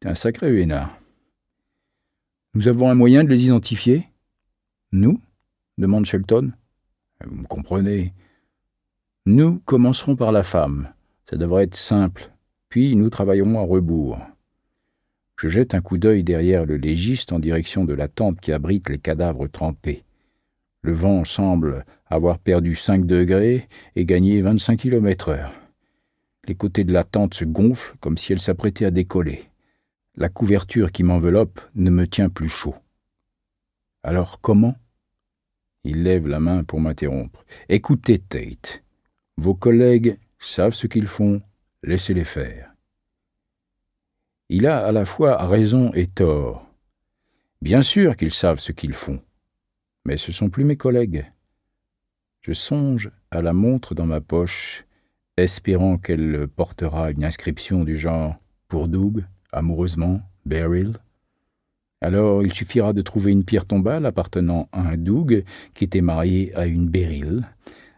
C'est un sacré vénard. Nous avons un moyen de les identifier? Nous? Demande Shelton. Vous me comprenez. Nous commencerons par la femme. Ça devrait être simple. Puis nous travaillerons à rebours. Je jette un coup d'œil derrière le légiste en direction de la tente qui abrite les cadavres trempés. Le vent semble avoir perdu 5 degrés et gagné 25 km/h. Les côtés de la tente se gonflent comme si elle s'apprêtait à décoller. La couverture qui m'enveloppe ne me tient plus chaud. Alors comment? Il lève la main pour m'interrompre. Écoutez, Tate. Vos collègues savent ce qu'ils font, laissez-les faire. Il a à la fois raison et tort. Bien sûr qu'ils savent ce qu'ils font, mais ce sont plus mes collègues. Je songe à la montre dans ma poche, espérant qu'elle portera une inscription du genre « Pour Doug, amoureusement, Beryl ». Alors il suffira de trouver une pierre tombale appartenant à un Doug qui était marié à une Beryl.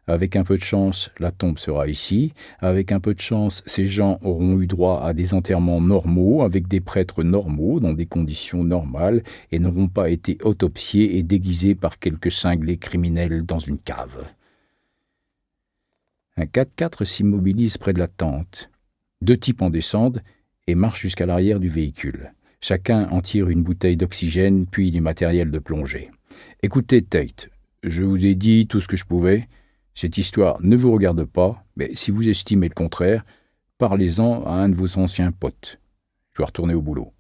Avec un peu de chance, la tombe sera ici. Avec un peu de chance, ces gens auront eu droit à des enterrements normaux, avec des prêtres normaux, dans des conditions normales, et n'auront pas été autopsiés et déguisés par quelques cinglés criminels dans une cave. Un 4x4 s'immobilise près de la tente. 2 types en descendent et marchent jusqu'à l'arrière du véhicule. Chacun en tire une bouteille d'oxygène, puis du matériel de plongée. « Écoutez, Tate, je vous ai dit tout ce que je pouvais. Cette histoire ne vous regarde pas, mais si vous estimez le contraire, parlez-en à un de vos anciens potes. Je dois retourner au boulot. »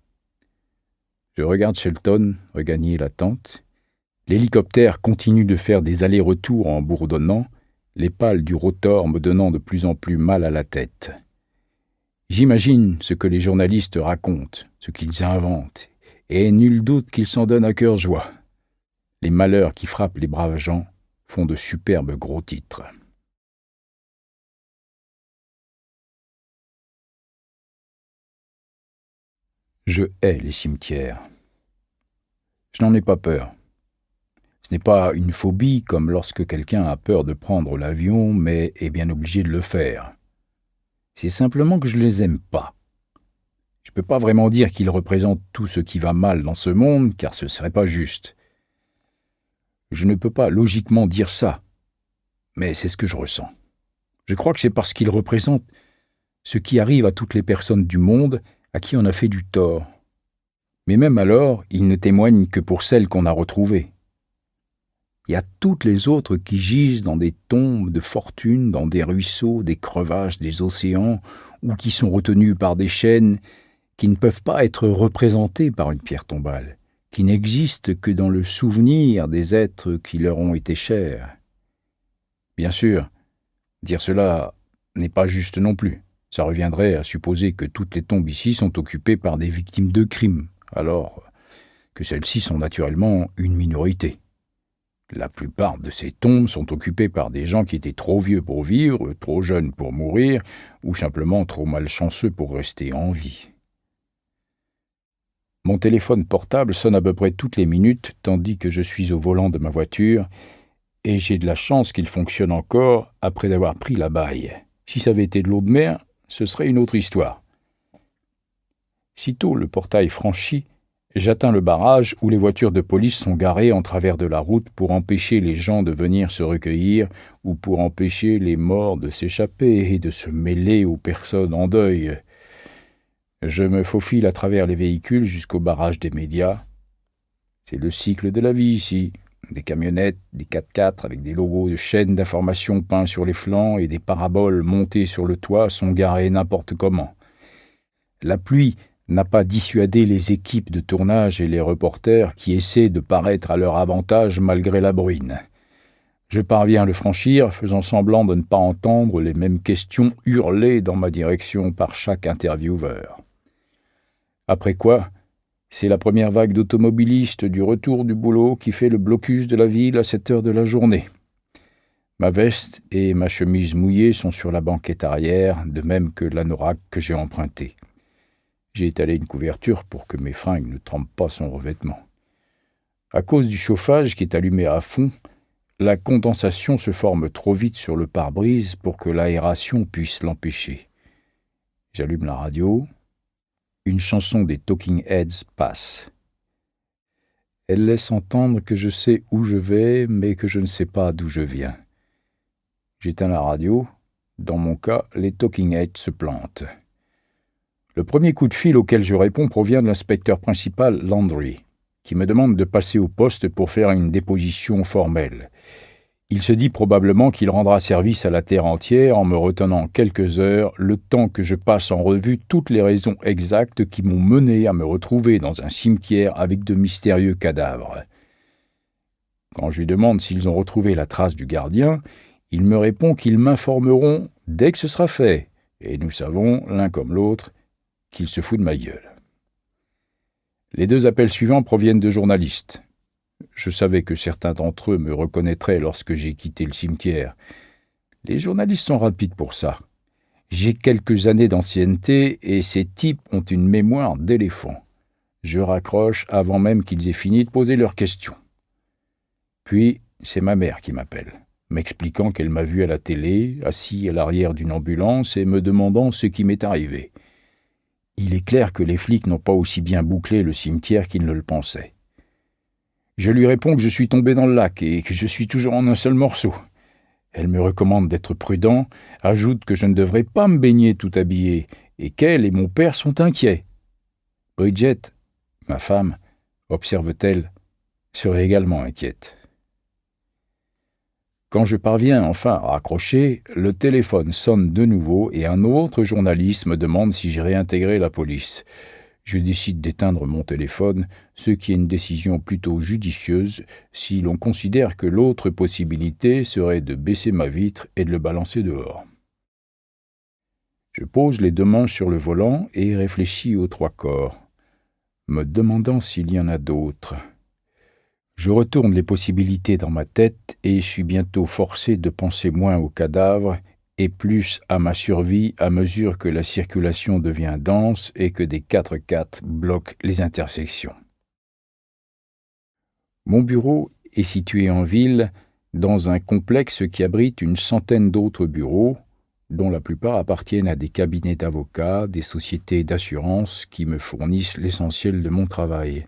Je regarde Shelton regagner la tente. L'hélicoptère continue de faire des allers-retours en bourdonnant, les pales du rotor me donnant de plus en plus mal à la tête. J'imagine ce que les journalistes racontent, ce qu'ils inventent, et nul doute qu'ils s'en donnent à cœur joie. Les malheurs qui frappent les braves gens font de superbes gros titres. Je hais les cimetières. Je n'en ai pas peur. Ce n'est pas une phobie comme lorsque quelqu'un a peur de prendre l'avion, mais est bien obligé de le faire. C'est simplement que je ne les aime pas. Je ne peux pas vraiment dire qu'ils représentent tout ce qui va mal dans ce monde, car ce ne serait pas juste. Je ne peux pas logiquement dire ça, mais c'est ce que je ressens. Je crois que c'est parce qu'ils représentent ce qui arrive à toutes les personnes du monde à qui on a fait du tort. Mais même alors, ils ne témoignent que pour celles qu'on a retrouvées. Il y a toutes les autres qui gisent dans des tombes de fortune, dans des ruisseaux, des crevasses, des océans, ou qui sont retenues par des chaînes qui ne peuvent pas être représentées par une pierre tombale, qui n'existent que dans le souvenir des êtres qui leur ont été chers. Bien sûr, dire cela n'est pas juste non plus. Ça reviendrait à supposer que toutes les tombes ici sont occupées par des victimes de crimes, alors que celles-ci sont naturellement une minorité. La plupart de ces tombes sont occupées par des gens qui étaient trop vieux pour vivre, trop jeunes pour mourir, ou simplement trop malchanceux pour rester en vie. Mon téléphone portable sonne à peu près toutes les minutes, tandis que je suis au volant de ma voiture, et j'ai de la chance qu'il fonctionne encore après avoir pris la baille. Si ça avait été de l'eau de mer, ce serait une autre histoire. Sitôt le portail franchi, j'atteins le barrage où les voitures de police sont garées en travers de la route pour empêcher les gens de venir se recueillir ou pour empêcher les morts de s'échapper et de se mêler aux personnes en deuil. Je me faufile à travers les véhicules jusqu'au barrage des médias. C'est le cycle de la vie ici. Des camionnettes, des 4x4 avec des logos de chaînes d'information peints sur les flancs et des paraboles montées sur le toit sont garées n'importe comment. La pluie n'a pas dissuadé les équipes de tournage et les reporters qui essaient de paraître à leur avantage malgré la bruine. Je parviens à le franchir, faisant semblant de ne pas entendre les mêmes questions hurlées dans ma direction par chaque intervieweur. Après quoi, c'est la première vague d'automobilistes du retour du boulot qui fait le blocus de la ville à cette heure de la journée. Ma veste et ma chemise mouillée sont sur la banquette arrière, de même que l'anorak que j'ai emprunté. J'ai étalé une couverture pour que mes fringues ne trempent pas son revêtement. À cause du chauffage qui est allumé à fond, la condensation se forme trop vite sur le pare-brise pour que l'aération puisse l'empêcher. J'allume la radio. Une chanson des Talking Heads passe. Elle laisse entendre que je sais où je vais, mais que je ne sais pas d'où je viens. J'éteins la radio. Dans mon cas, les Talking Heads se plantent. Le premier coup de fil auquel je réponds provient de l'inspecteur principal Landry, qui me demande de passer au poste pour faire une déposition formelle. Il se dit probablement qu'il rendra service à la terre entière en me retenant quelques heures, le temps que je passe en revue toutes les raisons exactes qui m'ont mené à me retrouver dans un cimetière avec de mystérieux cadavres. Quand je lui demande s'ils ont retrouvé la trace du gardien, il me répond qu'ils m'informeront dès que ce sera fait, et nous savons, l'un comme l'autre, qu'il se fout de ma gueule. Les 2 appels suivants proviennent de journalistes. Je savais que certains d'entre eux me reconnaîtraient lorsque j'ai quitté le cimetière. Les journalistes sont rapides pour ça. J'ai quelques années d'ancienneté et ces types ont une mémoire d'éléphant. Je raccroche avant même qu'ils aient fini de poser leurs questions. Puis, c'est ma mère qui m'appelle, m'expliquant qu'elle m'a vu à la télé, assis à l'arrière d'une ambulance et me demandant ce qui m'est arrivé. Il est clair que les flics n'ont pas aussi bien bouclé le cimetière qu'ils ne le pensaient. Je lui réponds que je suis tombé dans le lac et que je suis toujours en un seul morceau. Elle me recommande d'être prudent, ajoute que je ne devrais pas me baigner tout habillé et qu'elle et mon père sont inquiets. Bridget, ma femme, observe-t-elle, serait également inquiète. Quand je parviens enfin à raccrocher, le téléphone sonne de nouveau et un autre journaliste me demande si j'ai réintégré la police. Je décide d'éteindre mon téléphone, ce qui est une décision plutôt judicieuse si l'on considère que l'autre possibilité serait de baisser ma vitre et de le balancer dehors. Je pose les 2 mains sur le volant et réfléchis aux 3 corps, me demandant s'il y en a d'autres. Je retourne les possibilités dans ma tête et suis bientôt forcé de penser moins aux cadavres et plus à ma survie à mesure que la circulation devient dense et que des 4x4 bloquent les intersections. Mon bureau est situé en ville, dans un complexe qui abrite une centaine d'autres bureaux, dont la plupart appartiennent à des cabinets d'avocats, des sociétés d'assurance qui me fournissent l'essentiel de mon travail.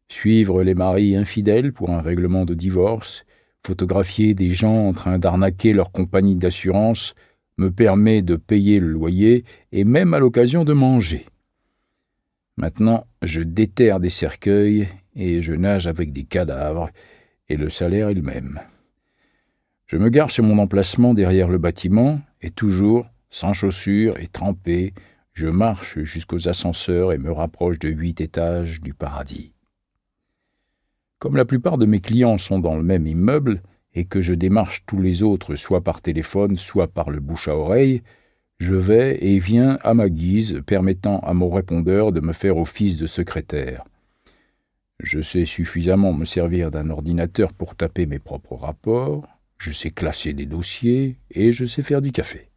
Suivre les maris infidèles pour un règlement de divorce, photographier des gens en train d'arnaquer leur compagnie d'assurance me permet de payer le loyer et même à l'occasion de manger. Maintenant, je déterre des cercueils et je nage avec des cadavres et le salaire est le même. Je me gare sur mon emplacement derrière le bâtiment et toujours, sans chaussures et trempé, je marche jusqu'aux ascenseurs et me rapproche de 8 étages du paradis. Comme la plupart de mes clients sont dans le même immeuble et que je démarche tous les autres soit par téléphone, soit par le bouche à oreille, je vais et viens à ma guise, permettant à mon répondeur de me faire office de secrétaire. Je sais suffisamment me servir d'un ordinateur pour taper mes propres rapports, je sais classer des dossiers et je sais faire du café.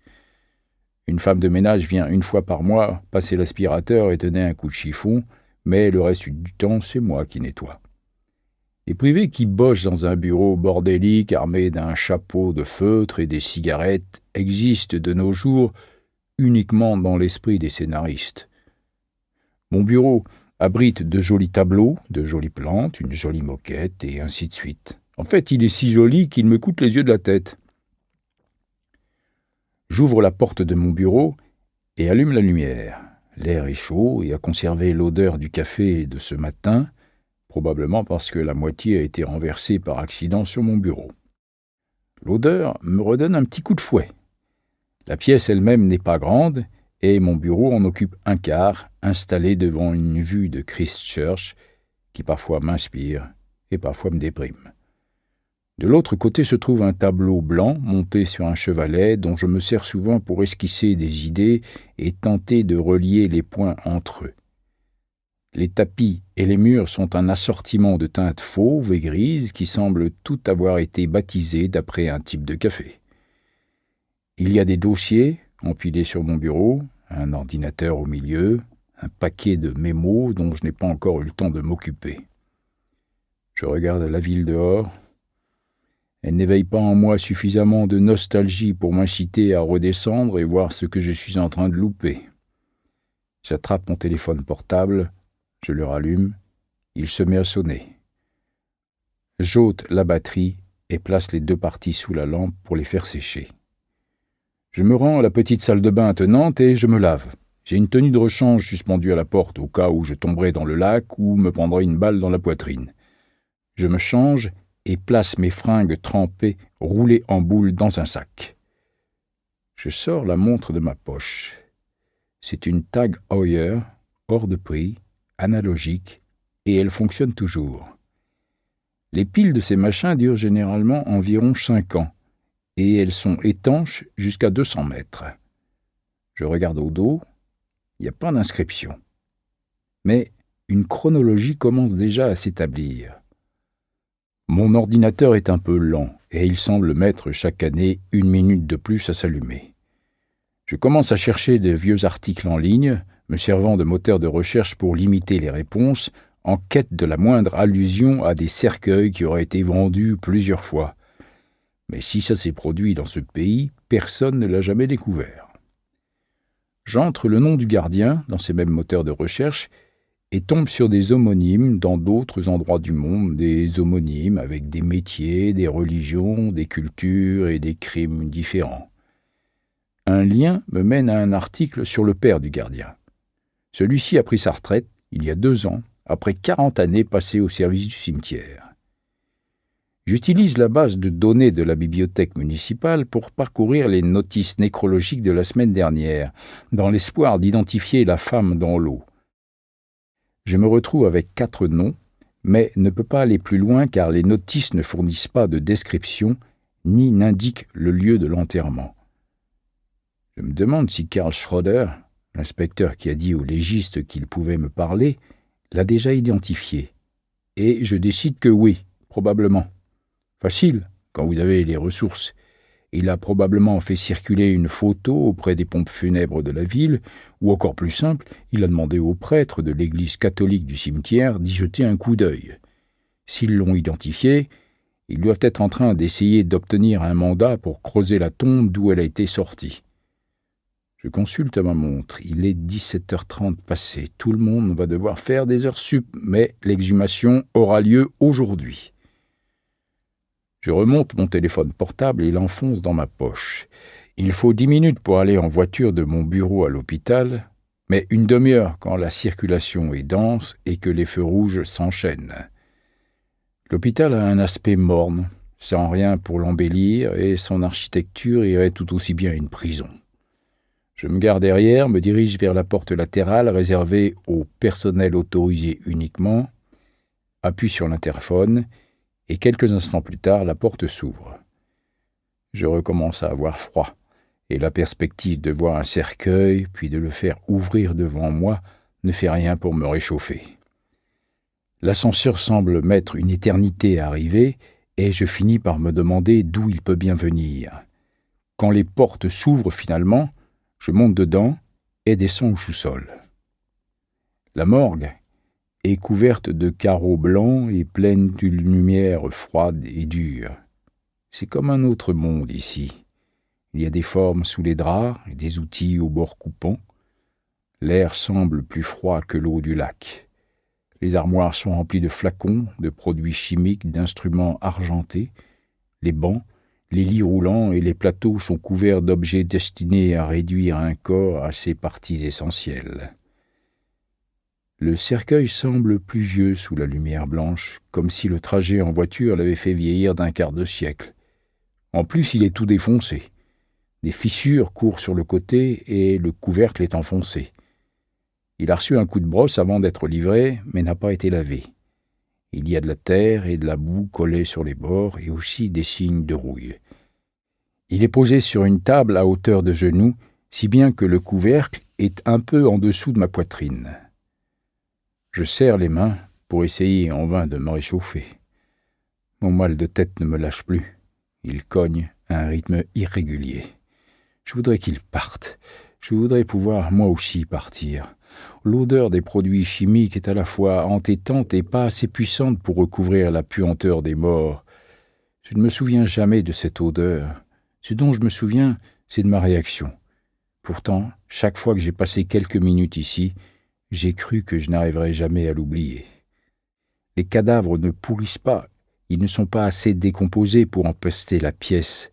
Une femme de ménage vient 1 fois par mois passer l'aspirateur et donner un coup de chiffon, mais le reste du temps, c'est moi qui nettoie. Les privés qui bossent dans un bureau bordélique armé d'un chapeau de feutre et des cigarettes existent de nos jours uniquement dans l'esprit des scénaristes. Mon bureau abrite de jolis tableaux, de jolies plantes, une jolie moquette et ainsi de suite. En fait, il est si joli qu'il me coûte les yeux de la tête. J'ouvre la porte de mon bureau et allume la lumière. L'air est chaud et a conservé l'odeur du café de ce matin, probablement parce que la moitié a été renversée par accident sur mon bureau. L'odeur me redonne un petit coup de fouet. La pièce elle-même n'est pas grande et mon bureau en occupe un quart, installé devant une vue de Christchurch qui parfois m'inspire et parfois me déprime. De l'autre côté se trouve un tableau blanc monté sur un chevalet dont je me sers souvent pour esquisser des idées et tenter de relier les points entre eux. Les tapis et les murs sont un assortiment de teintes fauves et grises qui semblent tout avoir été baptisées d'après un type de café. Il y a des dossiers empilés sur mon bureau, un ordinateur au milieu, un paquet de mémos dont je n'ai pas encore eu le temps de m'occuper. Je regarde la ville dehors. Elle n'éveille pas en moi suffisamment de nostalgie pour m'inciter à redescendre et voir ce que je suis en train de louper. J'attrape mon téléphone portable, je le rallume, il se met à sonner. J'ôte la batterie et place les 2 parties sous la lampe pour les faire sécher. Je me rends à la petite salle de bain attenante et je me lave. J'ai une tenue de rechange suspendue à la porte au cas où je tomberais dans le lac ou me prendrais une balle dans la poitrine. Je me change et place mes fringues trempées, roulées en boule dans un sac. Je sors la montre de ma poche. C'est une Tag Heuer, hors de prix, analogique, et elle fonctionne toujours. Les piles de ces machins durent généralement environ 5 ans, et elles sont étanches jusqu'à 200 mètres. Je regarde au dos, il n'y a pas d'inscription. Mais une chronologie commence déjà à s'établir. Mon ordinateur est un peu lent et il semble mettre chaque année 1 minute de plus à s'allumer. Je commence à chercher de vieux articles en ligne, me servant de moteur de recherche pour limiter les réponses, en quête de la moindre allusion à des cercueils qui auraient été vendus plusieurs fois. Mais si ça s'est produit dans ce pays, personne ne l'a jamais découvert. J'entre le nom du gardien dans ces mêmes moteurs de recherche et tombe sur des homonymes dans d'autres endroits du monde, des homonymes avec des métiers, des religions, des cultures et des crimes différents. Un lien me mène à un article sur le père du gardien. Celui-ci a pris sa retraite, il y a 2 ans, après 40 années passées au service du cimetière. J'utilise la base de données de la bibliothèque municipale pour parcourir les notices nécrologiques de la semaine dernière, dans l'espoir d'identifier la femme dans l'eau. Je me retrouve avec 4 noms, mais ne peux pas aller plus loin car les notices ne fournissent pas de description ni n'indiquent le lieu de l'enterrement. Je me demande si Karl Schroeder, l'inspecteur qui a dit au légiste qu'il pouvait me parler, l'a déjà identifié. Et je décide que oui, probablement. Facile, quand vous avez les ressources. Il a probablement fait circuler une photo auprès des pompes funèbres de la ville, ou encore plus simple, il a demandé aux prêtres de l'église catholique du cimetière d'y jeter un coup d'œil. S'ils l'ont identifié, ils doivent être en train d'essayer d'obtenir un mandat pour creuser la tombe d'où elle a été sortie. Je consulte ma montre, il est 17h30 passé. Tout le monde va devoir faire des heures sup, mais l'exhumation aura lieu aujourd'hui. Je remonte mon téléphone portable et l'enfonce dans ma poche. Il faut 10 minutes pour aller en voiture de mon bureau à l'hôpital, mais 1 demi-heure quand la circulation est dense et que les feux rouges s'enchaînent. L'hôpital a un aspect morne, sans rien pour l'embellir, et son architecture irait tout aussi bien à une prison. Je me gare derrière, me dirige vers la porte latérale réservée au personnel autorisé uniquement, appuie sur l'interphone, et quelques instants plus tard, la porte s'ouvre. Je recommence à avoir froid, et la perspective de voir un cercueil, puis de le faire ouvrir devant moi, ne fait rien pour me réchauffer. L'ascenseur semble mettre une éternité à arriver, et je finis par me demander d'où il peut bien venir. Quand les portes s'ouvrent finalement, je monte dedans et descends au sous-sol. La morgue est couverte de carreaux blancs et pleine d'une lumière froide et dure. C'est comme un autre monde ici. Il y a des formes sous les draps et des outils au bord coupant. L'air semble plus froid que l'eau du lac. Les armoires sont remplies de flacons, de produits chimiques, d'instruments argentés. Les bancs, les lits roulants et les plateaux sont couverts d'objets destinés à réduire un corps à ses parties essentielles. Le cercueil semble plus vieux sous la lumière blanche, comme si le trajet en voiture l'avait fait vieillir d'un quart de siècle. En plus, il est tout défoncé. Des fissures courent sur le côté et le couvercle est enfoncé. Il a reçu un coup de brosse avant d'être livré, mais n'a pas été lavé. Il y a de la terre et de la boue collée sur les bords et aussi des signes de rouille. Il est posé sur une table à hauteur de genou, si bien que le couvercle est un peu en dessous de ma poitrine. Je serre les mains pour essayer en vain de me réchauffer. Mon mal de tête ne me lâche plus. Il cogne à un rythme irrégulier. Je voudrais qu'il parte. Je voudrais pouvoir moi aussi partir. L'odeur des produits chimiques est à la fois entêtante et pas assez puissante pour recouvrir la puanteur des morts. Je ne me souviens jamais de cette odeur. Ce dont je me souviens, c'est de ma réaction. Pourtant, chaque fois que j'ai passé quelques minutes ici, j'ai cru que je n'arriverais jamais à l'oublier. Les cadavres ne pourrissent pas, ils ne sont pas assez décomposés pour empester la pièce,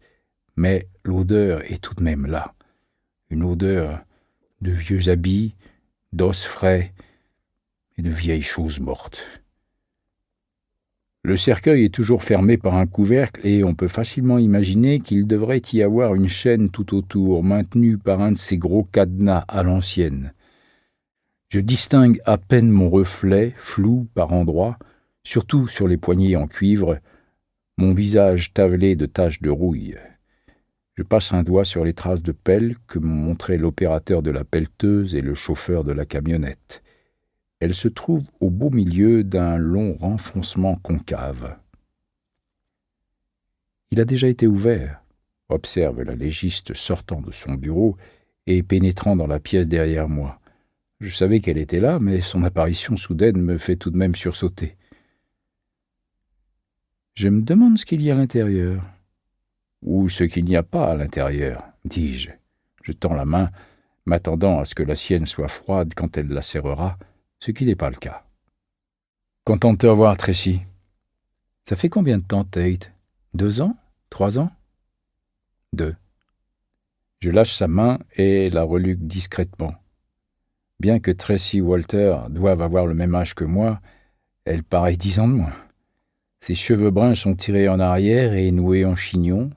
mais l'odeur est tout de même là. Une odeur de vieux habits, d'os frais et de vieilles choses mortes. Le cercueil est toujours fermé par un couvercle et on peut facilement imaginer qu'il devrait y avoir une chaîne tout autour, maintenue par un de ces gros cadenas à l'ancienne. Je distingue à peine mon reflet, flou par endroits, surtout sur les poignées en cuivre, mon visage tavelé de taches de rouille. Je passe un doigt sur les traces de pelle que m'ont montré l'opérateur de la pelleteuse et le chauffeur de la camionnette. Elles se trouvent au beau milieu d'un long renfoncement concave. « Il a déjà été ouvert », observe la légiste sortant de son bureau et pénétrant dans la pièce derrière moi. Je savais qu'elle était là, mais son apparition soudaine me fait tout de même sursauter. Je me demande ce qu'il y a à l'intérieur. Ou ce qu'il n'y a pas à l'intérieur, dis-je. Je tends la main, m'attendant à ce que la sienne soit froide quand elle la serrera, ce qui n'est pas le cas. Content de te revoir, Tracy. Ça fait combien de temps, Tate? 2 ans? 3 ans? 2. Je lâche sa main et la reluque discrètement. Bien que Tracy Walter doive avoir le même âge que moi, elle paraît 10 ans de moins. Ses cheveux bruns sont tirés en arrière et noués en chignon,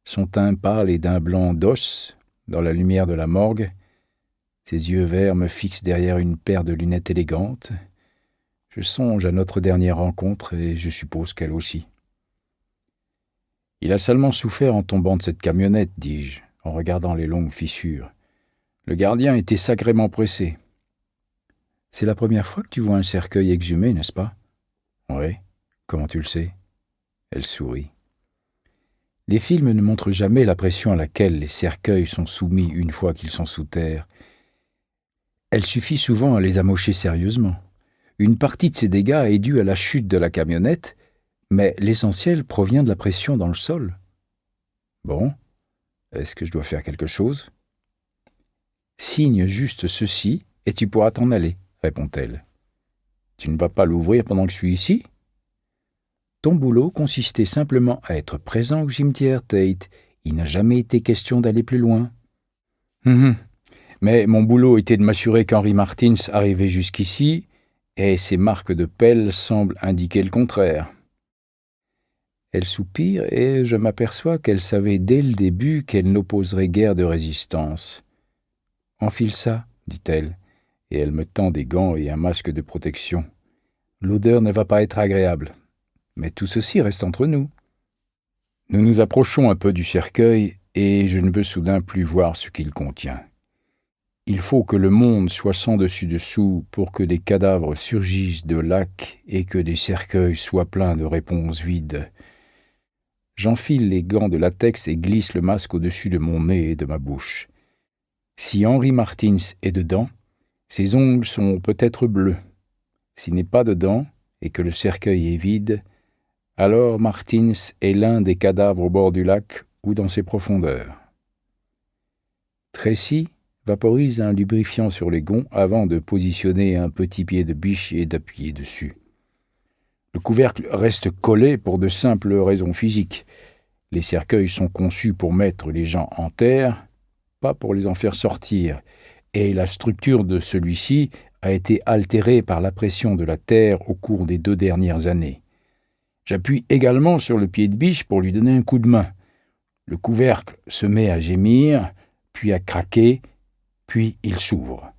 son teint pâle est d'un blanc d'os dans la lumière de la morgue. Ses yeux verts me fixent derrière une paire de lunettes élégantes. Je songe à notre dernière rencontre et je suppose qu'elle aussi. Il a seulement souffert en tombant de cette camionnette, dis-je, en regardant les longues fissures. Le gardien était sacrément pressé. C'est la première fois que tu vois un cercueil exhumé, n'est-ce pas? Oui. Comment tu le sais? Elle sourit. Les films ne montrent jamais la pression à laquelle les cercueils sont soumis une fois qu'ils sont sous terre. Elle suffit souvent à les amocher sérieusement. Une partie de ces dégâts est due à la chute de la camionnette, mais l'essentiel provient de la pression dans le sol. Bon, est-ce que je dois faire quelque chose? Signe juste ceci et tu pourras t'en aller, répond-elle. Tu ne vas pas l'ouvrir pendant que je suis ici? Ton boulot consistait simplement à être présent au cimetière, Tate. Il n'a jamais été question d'aller plus loin. Mais mon boulot était de m'assurer qu'Henry Martins arrivait jusqu'ici, et ses marques de pelle semblent indiquer le contraire. Elle soupire et je m'aperçois qu'elle savait dès le début qu'elle n'opposerait guère de résistance. « Enfile ça, dit-elle, et elle me tend des gants et un masque de protection. L'odeur ne va pas être agréable, mais tout ceci reste entre nous. » Nous nous approchons un peu du cercueil et je ne veux soudain plus voir ce qu'il contient. Il faut que le monde soit sans dessus-dessous pour que des cadavres surgissent de lacs et que des cercueils soient pleins de réponses vides. J'enfile les gants de latex et glisse le masque au-dessus de mon nez et de ma bouche. Si Henry Martins est dedans, ses ongles sont peut-être bleus. S'il n'est pas dedans et que le cercueil est vide, alors Martins est l'un des cadavres au bord du lac ou dans ses profondeurs. Tracy vaporise un lubrifiant sur les gonds avant de positionner un petit pied de biche et d'appuyer dessus. Le couvercle reste collé pour de simples raisons physiques. Les cercueils sont conçus pour mettre les gens en terre, pas pour les en faire sortir, et la structure de celui-ci a été altéré par la pression de la terre au cours des 2 dernières années. J'appuie également sur le pied de biche pour lui donner un coup de main. Le couvercle se met à gémir, puis à craquer, puis il s'ouvre.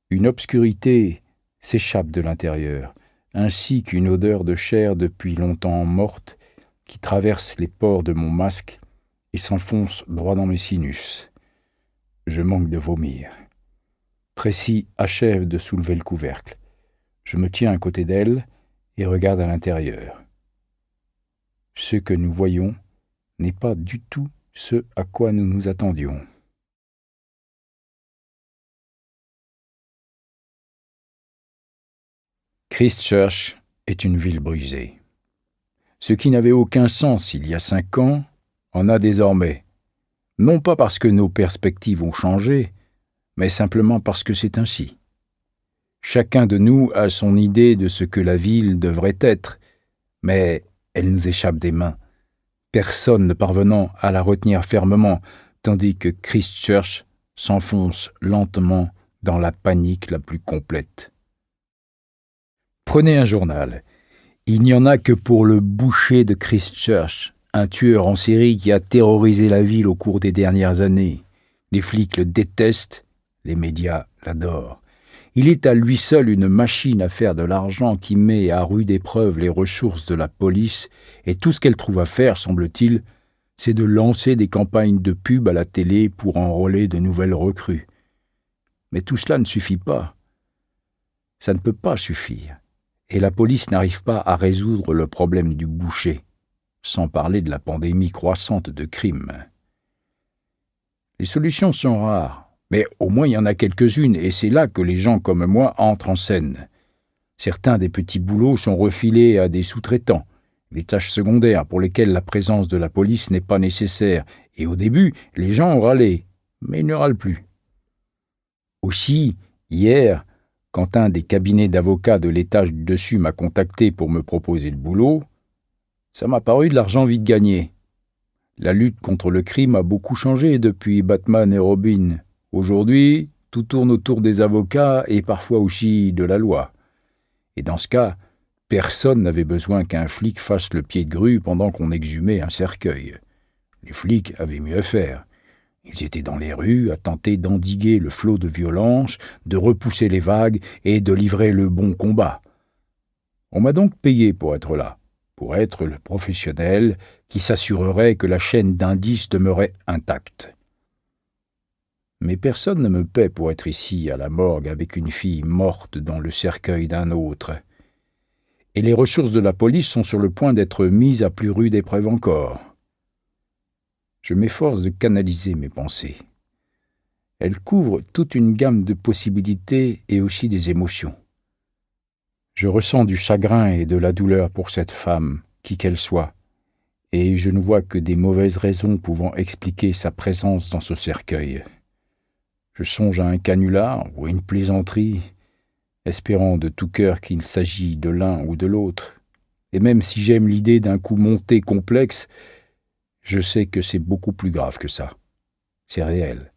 Une obscurité s'échappe de l'intérieur, ainsi qu'une odeur de chair depuis longtemps morte qui traverse les pores de mon masque et s'enfonce droit dans mes sinus. Je manque de vomir. Tracy achève de soulever le couvercle. Je me tiens à côté d'elle et regarde à l'intérieur. Ce que nous voyons n'est pas du tout ce à quoi nous nous attendions. Christchurch est une ville brisée. Ce qui n'avait aucun sens il y a 5 ans en a désormais. Non pas parce que nos perspectives ont changé, mais simplement parce que c'est ainsi. Chacun de nous a son idée de ce que la ville devrait être, mais elle nous échappe des mains, personne ne parvenant à la retenir fermement, tandis que Christchurch s'enfonce lentement dans la panique la plus complète. Prenez un journal. Il n'y en a que pour le boucher de Christchurch, un tueur en série qui a terrorisé la ville au cours des dernières années. Les flics le détestent, les médias l'adorent. Il est à lui seul une machine à faire de l'argent qui met à rude épreuve les ressources de la police, et tout ce qu'elle trouve à faire, semble-t-il, c'est de lancer des campagnes de pub à la télé pour enrôler de nouvelles recrues. Mais tout cela ne suffit pas. Ça ne peut pas suffire. Et la police n'arrive pas à résoudre le problème du boucher, sans parler de la pandémie croissante de crimes. Les solutions sont rares, mais au moins il y en a quelques-unes, et c'est là que les gens comme moi entrent en scène. Certains des petits boulots sont refilés à des sous-traitants, les tâches secondaires pour lesquelles la présence de la police n'est pas nécessaire, et au début, les gens ont râlé, mais ils ne râlent plus. Aussi, hier, quand un des cabinets d'avocats de l'étage du dessus m'a contacté pour me proposer le boulot, ça m'a paru de l'argent vite gagné. La lutte contre le crime a beaucoup changé depuis Batman et Robin. Aujourd'hui, tout tourne autour des avocats et parfois aussi de la loi. Et dans ce cas, personne n'avait besoin qu'un flic fasse le pied de grue pendant qu'on exhumait un cercueil. Les flics avaient mieux à faire. Ils étaient dans les rues à tenter d'endiguer le flot de violence, de repousser les vagues et de livrer le bon combat. On m'a donc payé pour être là, pour être le professionnel qui s'assurerait que la chaîne d'indices demeurait intacte. Mais personne ne me paie pour être ici à la morgue avec une fille morte dans le cercueil d'un autre. Et les ressources de la police sont sur le point d'être mises à plus rude épreuve encore. Je m'efforce de canaliser mes pensées. Elles couvrent toute une gamme de possibilités et aussi des émotions. Je ressens du chagrin et de la douleur pour cette femme, qui qu'elle soit, et je ne vois que des mauvaises raisons pouvant expliquer sa présence dans ce cercueil. Je songe à un canular ou à une plaisanterie, espérant de tout cœur qu'il s'agit de l'un ou de l'autre. Et même si j'aime l'idée d'un coup monté complexe, je sais que c'est beaucoup plus grave que ça. C'est réel.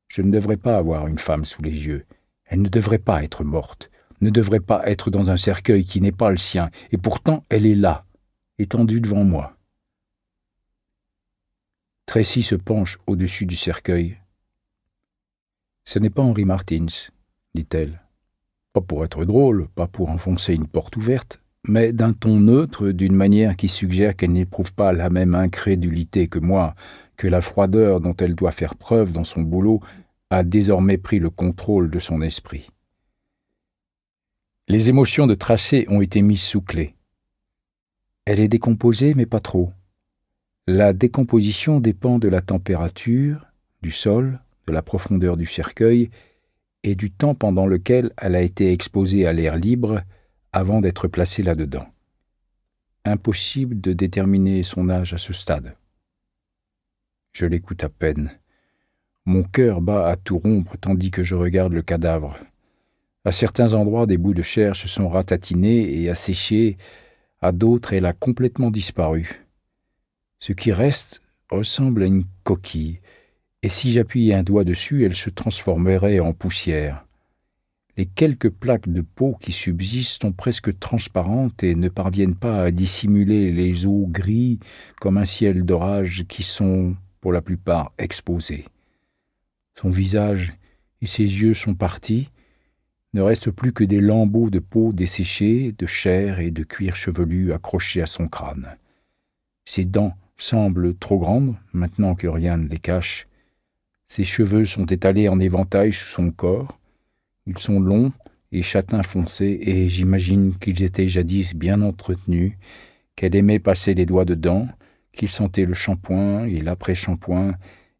Je ne devrais pas avoir une femme sous les yeux. Elle ne devrait pas être morte, ne devrait pas être dans un cercueil qui n'est pas le sien, et pourtant elle est là, étendue devant moi. Tracy se penche au-dessus du cercueil. « Ce n'est pas Henry Martins, dit-elle. Pas pour être drôle, pas pour enfoncer une porte ouverte, mais d'un ton neutre, d'une manière qui suggère qu'elle n'éprouve pas la même incrédulité que moi, que la froideur dont elle doit faire preuve dans son boulot a désormais pris le contrôle de son esprit. Les émotions de Tracy ont été mises sous clé. Elle est décomposée, mais pas trop. La décomposition dépend de la température, du sol, de la profondeur du cercueil et du temps pendant lequel elle a été exposée à l'air libre avant d'être placée là-dedans. Impossible de déterminer son âge à ce stade. Je l'écoute à peine. Mon cœur bat à tout rompre tandis que je regarde le cadavre. À certains endroits, des bouts de chair se sont ratatinés et asséchés, à d'autres, elle a complètement disparu. Ce qui reste ressemble à une coquille, et si j'appuyais un doigt dessus, elle se transformerait en poussière. Les quelques plaques de peau qui subsistent sont presque transparentes et ne parviennent pas à dissimuler les os gris comme un ciel d'orage qui sont, pour la plupart, exposés. Son visage et ses yeux sont partis, ne restent plus que des lambeaux de peau desséchés, de chair et de cuir chevelu accrochés à son crâne. Ses dents semblent trop grandes, maintenant que rien ne les cache. Ses cheveux sont étalés en éventail sous son corps. Ils sont longs et châtain foncé, et j'imagine qu'ils étaient jadis bien entretenus, qu'elle aimait passer les doigts dedans, qu'ils sentaient le shampoing et l'après-shampoing,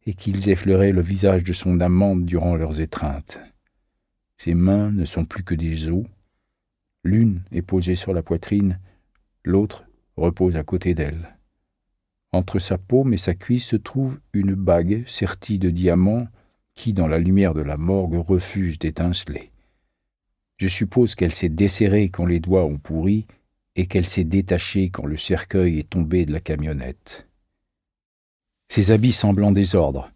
et qu'ils effleuraient le visage de son amante durant leurs étreintes. Ses mains ne sont plus que des os. L'une est posée sur la poitrine, l'autre repose à côté d'elle. Entre sa paume et sa cuisse se trouve une bague sertie de diamants qui, dans la lumière de la morgue, refuse d'étinceler. Je suppose qu'elle s'est desserrée quand les doigts ont pourri et qu'elle s'est détachée quand le cercueil est tombé de la camionnette. Ses habits semblent en désordre.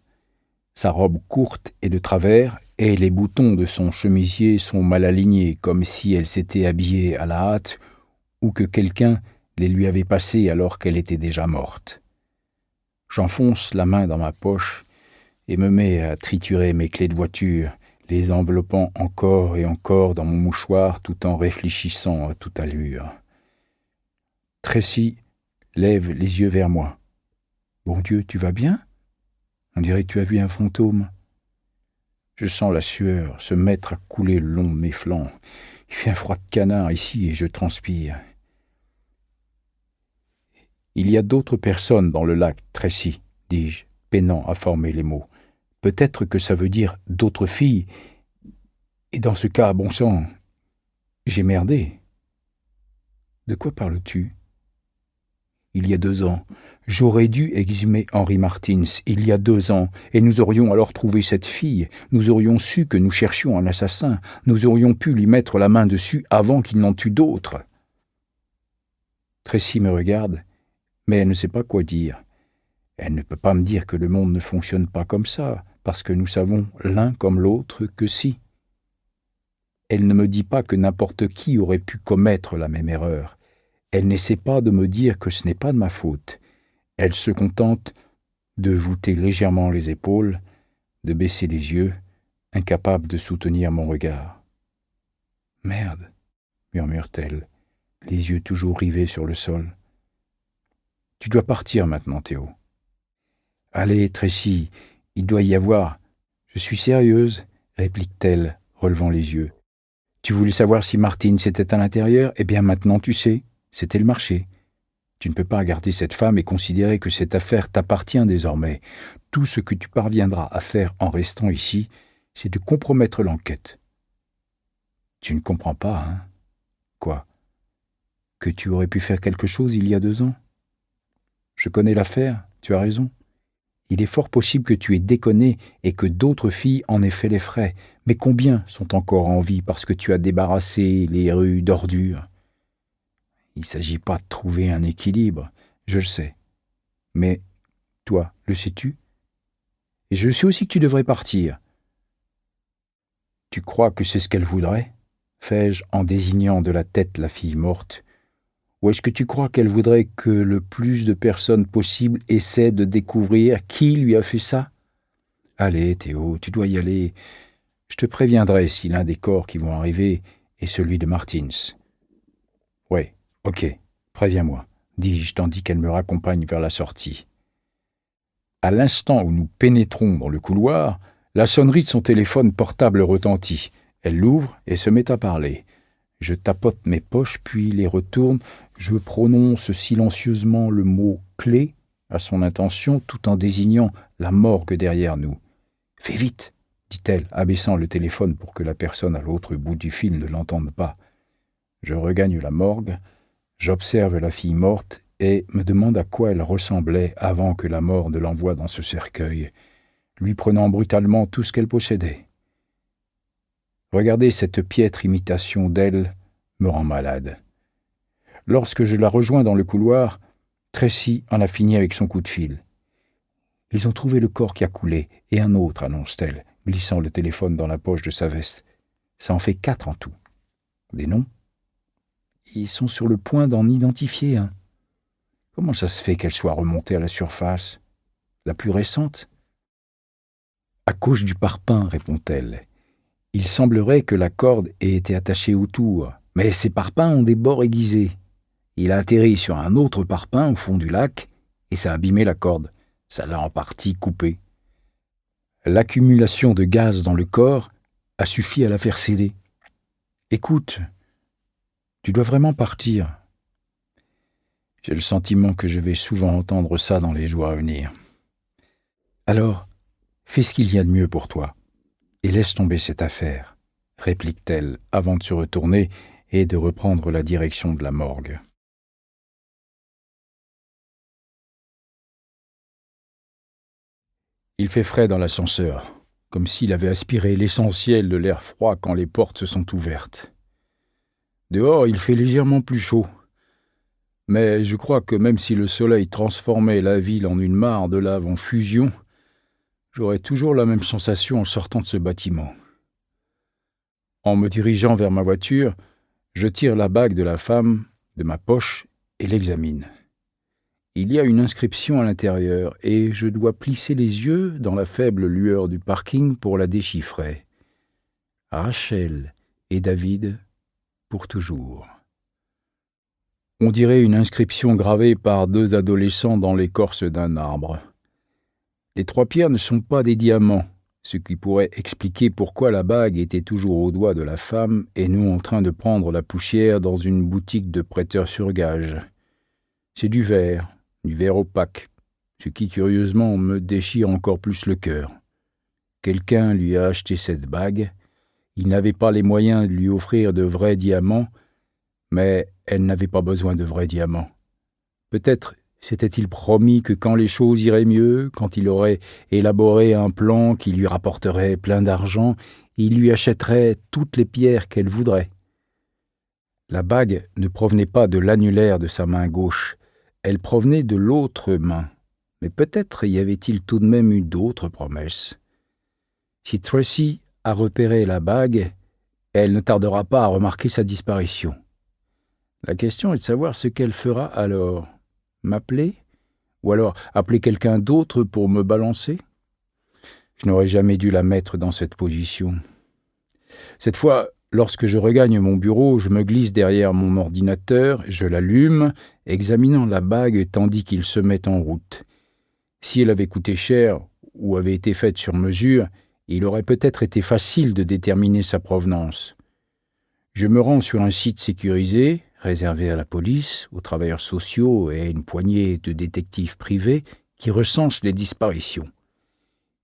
Sa robe courte est de travers et les boutons de son chemisier sont mal alignés, comme si elle s'était habillée à la hâte ou que quelqu'un les lui avait passés alors qu'elle était déjà morte. J'enfonce la main dans ma poche et me mets à triturer mes clés de voiture, les enveloppant encore et encore dans mon mouchoir tout en réfléchissant à toute allure. Tracy lève les yeux vers moi. « Bon Dieu, tu vas bien ? On dirait que tu as vu un fantôme. » Je sens la sueur se mettre à couler le long de mes flancs. Il fait un froid de canard ici et je transpire. « Il y a d'autres personnes dans le lac, Tracy, dis-je, peinant à former les mots. Peut-être que ça veut dire d'autres filles. Et dans ce cas, bon sang, j'ai merdé. » « De quoi parles-tu ? » « Il y a 2 ans, j'aurais dû exhumer Henry Martins, il y a 2 ans, et nous aurions alors trouvé cette fille, nous aurions su que nous cherchions un assassin, nous aurions pu lui mettre la main dessus avant qu'il n'en tue d'autres. » Tracy me regarde, mais elle ne sait pas quoi dire. Elle ne peut pas me dire que le monde ne fonctionne pas comme ça, parce que nous savons l'un comme l'autre que si. Elle ne me dit pas que n'importe qui aurait pu commettre la même erreur. Elle n'essaie pas de me dire que ce n'est pas de ma faute. Elle se contente de voûter légèrement les épaules, de baisser les yeux, incapable de soutenir mon regard. « Merde !» murmure-t-elle, les yeux toujours rivés sur le sol. « Tu dois partir maintenant, Théo. »« Allez, Tracy, il doit y avoir... »« Je suis sérieuse, » réplique-t-elle, relevant les yeux. « Tu voulais savoir si Martine était à l'intérieur ? Eh bien maintenant tu sais. C'était le marché. Tu ne peux pas regarder cette femme et considérer que cette affaire t'appartient désormais. Tout ce que tu parviendras à faire en restant ici, c'est de compromettre l'enquête. Tu ne comprends pas, hein ? Quoi ? Que tu aurais pu faire quelque chose il y a 2 ans ? Je connais l'affaire, tu as raison. Il est fort possible que tu aies déconné et que d'autres filles en aient fait les frais. Mais combien sont encore en vie parce que tu as débarrassé les rues d'ordures ? Il ne s'agit pas de trouver un équilibre, je le sais. Mais toi, le sais-tu ? Et je sais aussi que tu devrais partir. Tu crois que c'est ce qu'elle voudrait ? Fais-je en désignant de la tête la fille morte. Ou est-ce que tu crois qu'elle voudrait que le plus de personnes possible essaient de découvrir qui lui a fait ça ? Allez, Théo, tu dois y aller. Je te préviendrai si l'un des corps qui vont arriver est celui de Martins. Ouais. Ok, préviens-moi, dis-je tandis qu'elle me raccompagne vers la sortie. À l'instant où nous pénétrons dans le couloir, la sonnerie de son téléphone portable retentit. Elle l'ouvre et se met à parler. Je tapote mes poches puis les retourne. Je prononce silencieusement le mot « clé » à son intention tout en désignant la morgue derrière nous. « Fais vite !» dit-elle, abaissant le téléphone pour que la personne à l'autre bout du fil ne l'entende pas. Je regagne la morgue. J'observe la fille morte et me demande à quoi elle ressemblait avant que la mort ne l'envoie dans ce cercueil, lui prenant brutalement tout ce qu'elle possédait. Regarder cette piètre imitation d'elle me rend malade. Lorsque je la rejoins dans le couloir, Tracy en a fini avec son coup de fil. « Ils ont trouvé le corps qui a coulé, et un autre, annonce-t-elle, glissant le téléphone dans la poche de sa veste. Ça en fait 4 en tout. Des noms? Ils sont sur le point d'en identifier un. Comment ça se fait qu'elle soit remontée à la surface? La plus récente? À cause du parpaing, répond-elle. Il semblerait que la corde ait été attachée autour, mais ces parpaings ont des bords aiguisés. Il a atterri sur un autre parpaing au fond du lac et ça a abîmé la corde. Ça l'a en partie coupée. L'accumulation de gaz dans le corps a suffi à la faire céder. Écoute, tu dois vraiment partir. J'ai le sentiment que je vais souvent entendre ça dans les jours à venir. Alors, fais ce qu'il y a de mieux pour toi et laisse tomber cette affaire, réplique-t-elle avant de se retourner et de reprendre la direction de la morgue. Il fait frais dans l'ascenseur, comme s'il avait aspiré l'essentiel de l'air froid quand les portes se sont ouvertes. Dehors, il fait légèrement plus chaud. Mais je crois que même si le soleil transformait la ville en une mare de lave en fusion, j'aurais toujours la même sensation en sortant de ce bâtiment. En me dirigeant vers ma voiture, je tire la bague de la femme de ma poche et l'examine. Il y a une inscription à l'intérieur et je dois plisser les yeux dans la faible lueur du parking pour la déchiffrer. Rachel et David pour toujours. On dirait une inscription gravée par 2 adolescents dans l'écorce d'un arbre. Les 3 pierres ne sont pas des diamants, ce qui pourrait expliquer pourquoi la bague était toujours au doigt de la femme et non en train de prendre la poussière dans une boutique de prêteurs sur gage. C'est du verre opaque, ce qui curieusement me déchire encore plus le cœur. Quelqu'un lui a acheté cette bague, il n'avait pas les moyens de lui offrir de vrais diamants, mais elle n'avait pas besoin de vrais diamants. Peut-être s'était-il promis que quand les choses iraient mieux, quand il aurait élaboré un plan qui lui rapporterait plein d'argent, il lui achèterait toutes les pierres qu'elle voudrait. La bague ne provenait pas de l'annulaire de sa main gauche, elle provenait de l'autre main. Mais peut-être y avait-il tout de même eu d'autres promesses. Si Tracy a repéré la bague, elle ne tardera pas à remarquer sa disparition. La question est de savoir ce qu'elle fera alors. M'appeler? Ou alors appeler quelqu'un d'autre pour me balancer? Je n'aurais jamais dû la mettre dans cette position. Cette fois, lorsque je regagne mon bureau, je me glisse derrière mon ordinateur, je l'allume, examinant la bague tandis qu'il se met en route. Si elle avait coûté cher ou avait été faite sur mesure, il aurait peut-être été facile de déterminer sa provenance. Je me rends sur un site sécurisé, réservé à la police, aux travailleurs sociaux et à une poignée de détectives privés qui recensent les disparitions.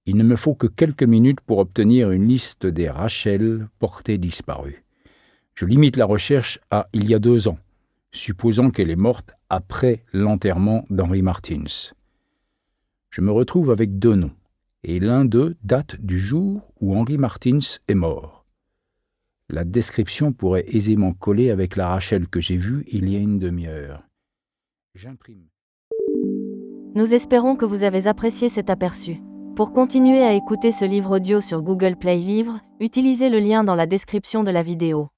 Il ne me faut que quelques minutes pour obtenir une liste des Rachel portées disparues. Je limite la recherche à il y a 2 ans, supposant qu'elle est morte après l'enterrement d'Henry Martins. Je me retrouve avec 2 noms, et l'un d'eux date du jour où Henry Martins est mort. La description pourrait aisément coller avec la Rachel que j'ai vue il y a une demi-heure. J'imprime. Nous espérons que vous avez apprécié cet aperçu. Pour continuer à écouter ce livre audio sur Google Play Livres, utilisez le lien dans la description de la vidéo.